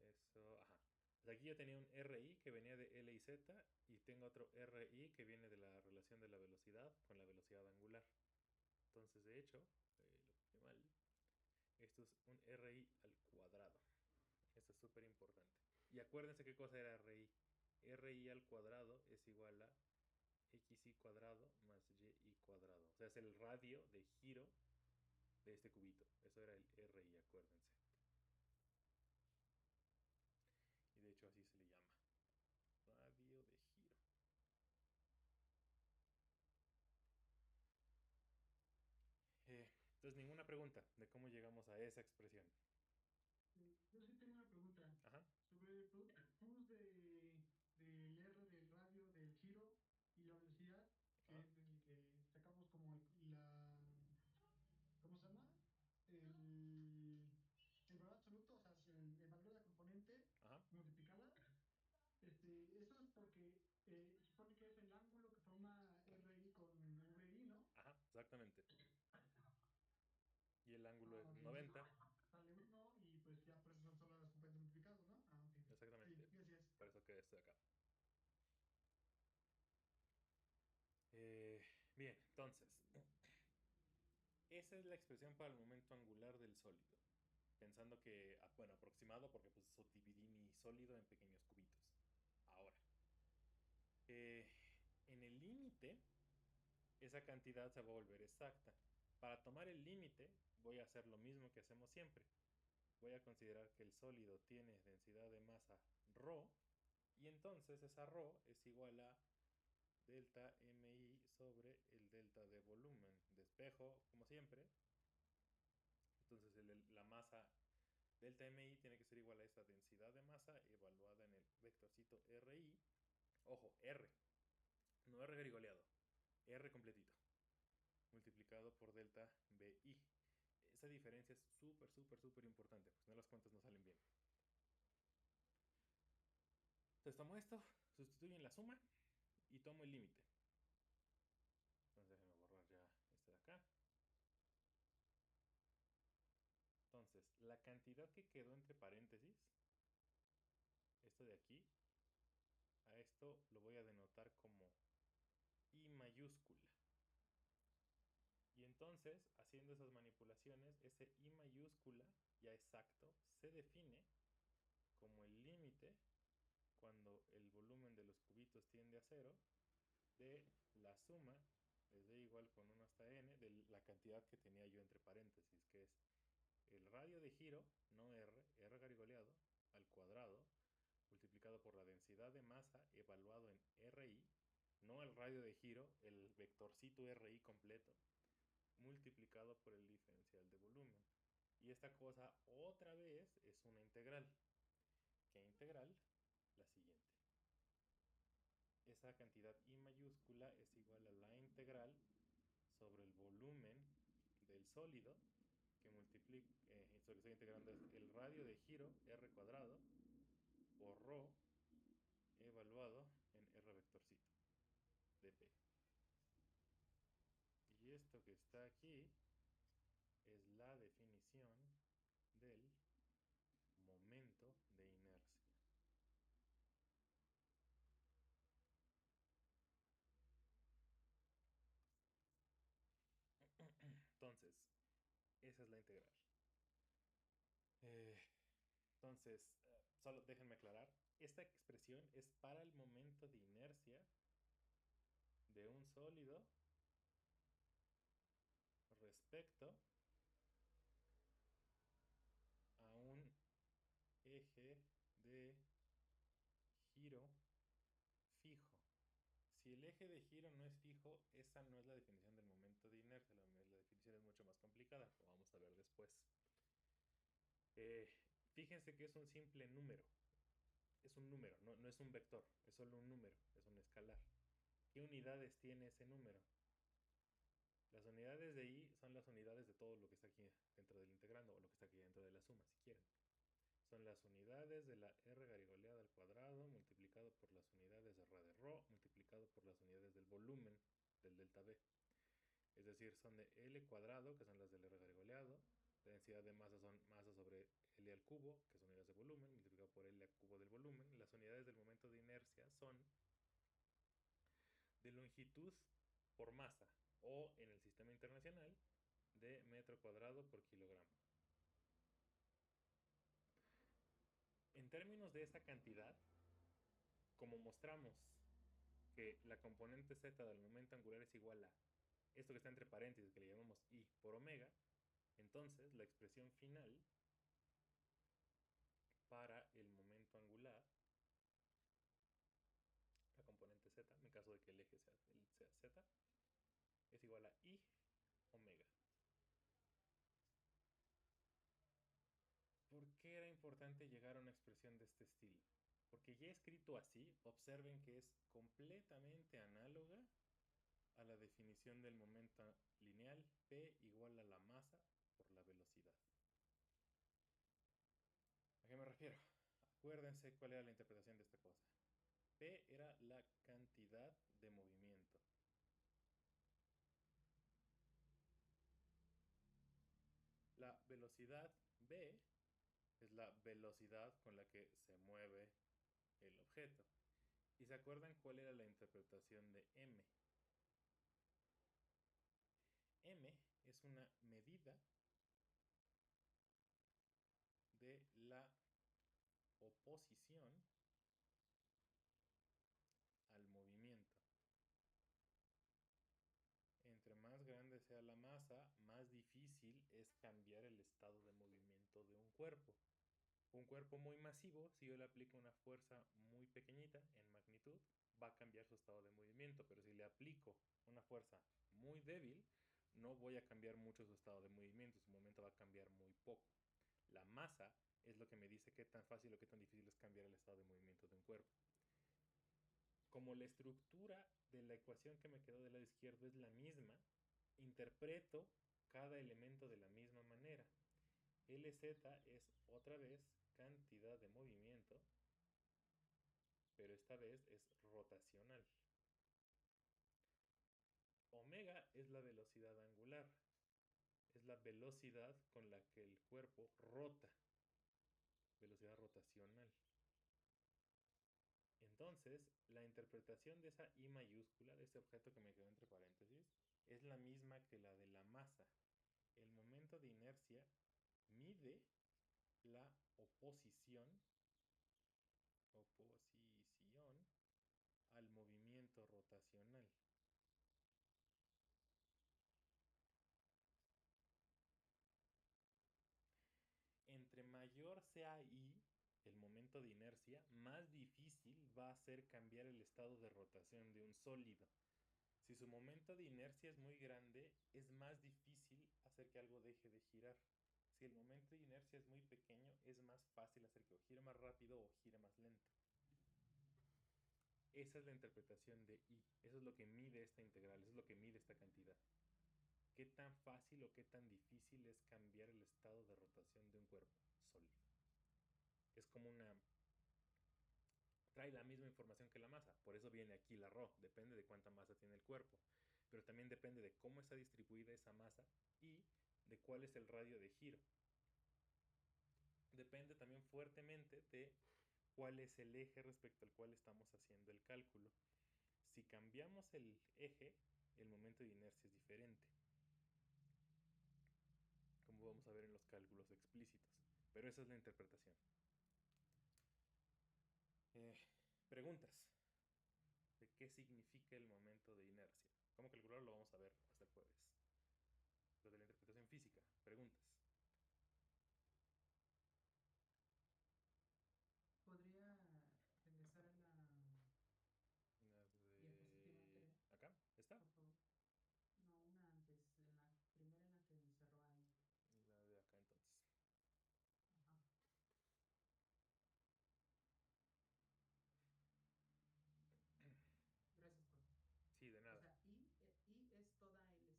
Eso, ajá. Pues aquí yo tenía un RI que venía de L y Z y tengo otro RI que viene de la relación de la velocidad con la velocidad angular. Entonces, de hecho, lo puse mal. Esto es un RI al cuadrado. Esto es súper importante. Y acuérdense qué cosa era RI. RI al cuadrado es igual a xy cuadrado más y cuadrado. O sea, es el radio de giro de este cubito. Eso era el RI, acuérdense. Y de hecho así se le llama. Radio de giro. Entonces, ninguna pregunta de cómo llegamos a esa expresión. Yo sí tengo una pregunta. Ajá. Sobre productos del R del radio, del giro y la velocidad, que Ajá. es del que sacamos como ¿cómo se llama? El valor absoluto, o sea, el valor de la componente Ajá. multiplicada. Eso es porque supone que es el ángulo que forma RI con VI, ¿no? Ajá, exactamente. Y el ángulo Ah, es ok, 90. sale uno y pues ya por eso son solo los componentes multiplicados, ¿no? Ah, ok. Exactamente. Sí, gracias. Por eso que esto de acá. Bien, entonces, esa es la expresión para el momento angular del sólido. Pensando que, bueno, aproximado porque pues subdividí mi sólido en pequeños cubitos. Ahora, en el límite, esa cantidad se va a volver exacta. Para tomar el límite, voy a hacer lo mismo que hacemos siempre. Voy a considerar que el sólido tiene densidad de masa ρ, y entonces esa ρ es igual a delta mi sobre el delta de volumen. Despejo, como siempre. Entonces la masa delta mi tiene que ser igual a esta densidad de masa evaluada en el vectorcito ri. Ojo, r, no r grigoleado, r completito, multiplicado por delta bi. Esa diferencia es súper, súper, súper importante, pues no, las cuentas no salen bien. Entonces tomo esto, sustituyo en la suma y tomo el límite. Entonces déjenme borrar ya este de acá. Entonces, la cantidad que quedó entre paréntesis, esto de aquí, a esto lo voy a denotar como I mayúscula. Y entonces, haciendo esas manipulaciones, ese I mayúscula ya exacto se define como el límite cuando el volumen de los cubitos tiende a cero de la suma es d igual con 1 hasta n de la cantidad que tenía yo entre paréntesis, que es el radio de giro, no r garigoleado, al cuadrado, multiplicado por la densidad de masa evaluado en RI, no el radio de giro, el vectorcito RI completo, multiplicado por el diferencial de volumen. Y esta cosa otra vez es una integral. ¿Qué integral? La siguiente. Esa cantidad I mayúscula es igual a la integral sobre el volumen del sólido que multiplica, esto que estoy integrando es el radio de giro r cuadrado por ρ evaluado en r vectorcito de p. Y esto que está aquí es la definición del momento de inercia. Entonces, esa es la integral. Entonces, solo déjenme aclarar. Esta expresión es para el momento de inercia de un sólido respecto a un eje de giro fijo. Si el eje de giro no es fijo, esa no es la definición del momento de inercia. La definición es mucho más complicada, como vamos a ver después. Fíjense que es un simple número. Es un número, no es un vector, es solo un número, es un escalar. ¿Qué unidades tiene ese número? Las unidades de I son las unidades de todo lo que está aquí dentro del integrando, o lo que está aquí dentro de la suma, si quieren. Son las unidades de la R garigoleada al cuadrado multiplicado por las unidades de R de ρ multiplicado por las unidades del volumen del delta B. Es decir, son de L cuadrado, que son las del R garigoleado. La densidad de masa son masa sobre L al cubo, que son unidades de volumen, multiplicado multiplicado por L al cubo del volumen. Las unidades del momento de inercia son de longitud por masa, o en el sistema internacional, de metro cuadrado por kilogramo. En términos de esa cantidad, como mostramos que la componente z del momento angular es igual a esto que está entre paréntesis, que le llamamos I por omega, entonces la expresión final para el momento angular, la componente z, en caso de que el eje sea z, es igual a I omega. ¿Por qué era importante llegar a una expresión de este estilo? Porque ya escrito así, observen que es completamente análoga a la definición del momento lineal P igual a la masa por la velocidad. ¿A qué me refiero? Acuérdense cuál era la interpretación de esta cosa. P era la cantidad de movimiento. La velocidad B es la velocidad con la que se mueve el objeto. ¿Y se acuerdan cuál era la interpretación de M? M es una medida de la oposición al movimiento. Entre más grande sea la masa, más difícil es cambiar el estado de movimiento de un cuerpo. Un cuerpo muy masivo, si yo le aplico una fuerza muy pequeñita en magnitud, va a cambiar su estado de movimiento, pero si le aplico una fuerza muy débil, no voy a cambiar mucho su estado de movimiento, su momento va a cambiar muy poco. La masa es lo que me dice qué tan fácil o qué tan difícil es cambiar el estado de movimiento de un cuerpo. Como la estructura de la ecuación que me quedó del lado izquierdo es la misma, interpreto cada elemento de la misma manera. Lz es otra vez cantidad de movimiento, pero esta vez es rotacional. Omega es la velocidad angular, es la velocidad con la que el cuerpo rota, velocidad rotacional. Entonces, la interpretación de esa I mayúscula, de este objeto que me quedó entre paréntesis, es la misma que la de la masa. El momento de inercia mide la oposición al movimiento rotacional. Entre mayor sea I, el momento de inercia, más difícil va a ser cambiar el estado de rotación de un sólido. Si su momento de inercia es muy grande, es más difícil hacer que algo deje de girar. Si el momento de inercia es muy pequeño, es más fácil hacer que o gire más rápido o gire más lento. Esa es la interpretación de I. Eso es lo que mide esta integral, eso es lo que mide esta cantidad. ¿Qué tan fácil o qué tan difícil es cambiar el estado de rotación de un cuerpo sólido? Es como trae la misma información que la masa, por eso viene aquí la ρ, depende de cuánta masa tiene el cuerpo, pero también depende de cómo está distribuida esa masa y de cuál es el radio de giro. Depende también fuertemente de cuál es el eje respecto al cual estamos haciendo el cálculo. Si cambiamos el eje, el momento de inercia es diferente, como vamos a ver en los cálculos explícitos, pero esa es la interpretación. Preguntas de qué significa el momento de inercia. ¿Cómo calcularlo? Lo vamos a ver hasta el jueves. Lo de la interpretación física. Preguntas. ¿Podría regresar a la diapositiva anterior? ¿Acá? ¿Está? Por favor. No, una antes, en la primera en la que cerró ahí. La de acá entonces. Ajá. Gracias, profe. Sí, de O nada. sea, I es toda LZ.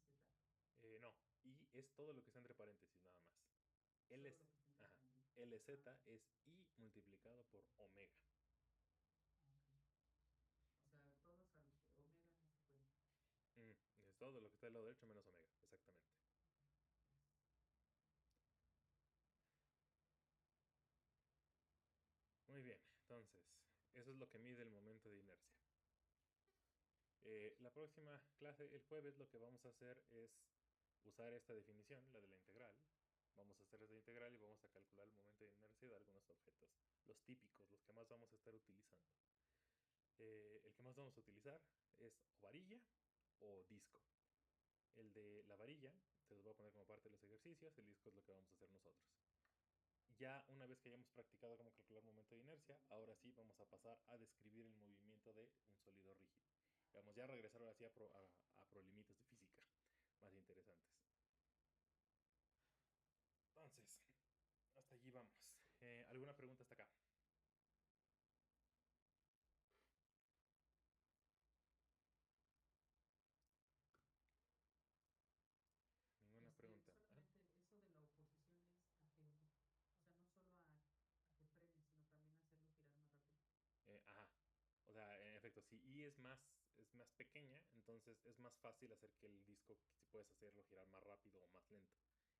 No, I es todo lo que está entre paréntesis, nada más. Solo lo que está entre Ajá. paréntesis. LZ es I multiplicado por omega. O sea, todos al omega no se cuenta. Es todo lo que está del lado derecho menos omega, exactamente. Eso es lo que mide el momento de inercia. La próxima clase, el jueves, lo que vamos a hacer es usar esta definición, la de la integral. Vamos a hacer esta integral y vamos a calcular el momento de inercia de algunos objetos. Los típicos, los que más vamos a estar utilizando. El que más vamos a utilizar es o varilla o disco. El de la varilla se los voy a poner como parte de los ejercicios, el disco es lo que vamos a hacer nosotros. Ya una vez que hayamos practicado cómo calcular momento de inercia, ahora sí vamos a pasar a describir el movimiento de un sólido rígido. Vamos ya a regresar ahora sí a problemitas de física más interesantes. Entonces, hasta allí vamos. ¿Alguna pregunta hasta acá? Ninguna pregunta. Solamente eso de la oposición es a que, o sea, no solo a que frene, sino también hacerlo girar más rápido. Ajá. O sea, en efecto, si I es más pequeña, entonces es más fácil hacer que el disco, si puedes hacerlo girar más rápido o más lento.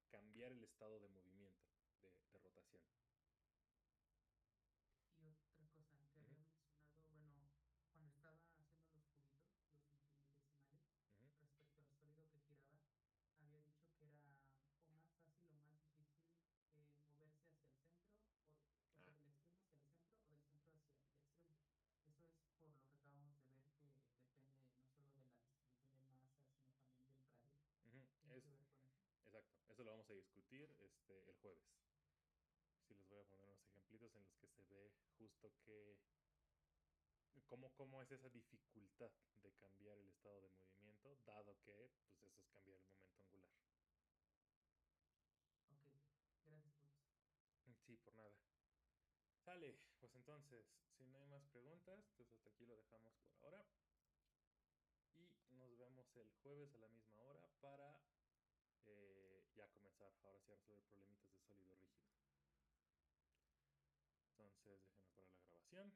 Cambiar el estado de movimiento, de rotación. Y otra cosa que Ujú, había mencionado, bueno, cuando estaba haciendo los cubitos, los infinitesimales, ujú. respecto al sólido que giraba, había dicho que era o más fácil o más difícil moverse hacia el centro, o sea, Ah, del extremo hacia el centro o del centro hacia el extremo. Eso es por lo que acabamos de ver que depende no solo de la distribución de masa, sino también del radio. ujú, Tiene que ver con eso. exacto. Eso lo vamos a discutir el jueves. Sí, les voy a poner unos ejemplitos en los que se ve justo cómo es esa dificultad de cambiar el estado de movimiento, dado que pues eso es cambiar el momento angular. Ok, gracias, profesor. Sí, por nada. Sale, pues entonces, si no hay más preguntas, pues hasta aquí lo dejamos por ahora. Y nos vemos el jueves a la misma hora para ya comenzar ahora sí a resolver problemitas de sólido rígido. Entonces, déjenme parar la grabación.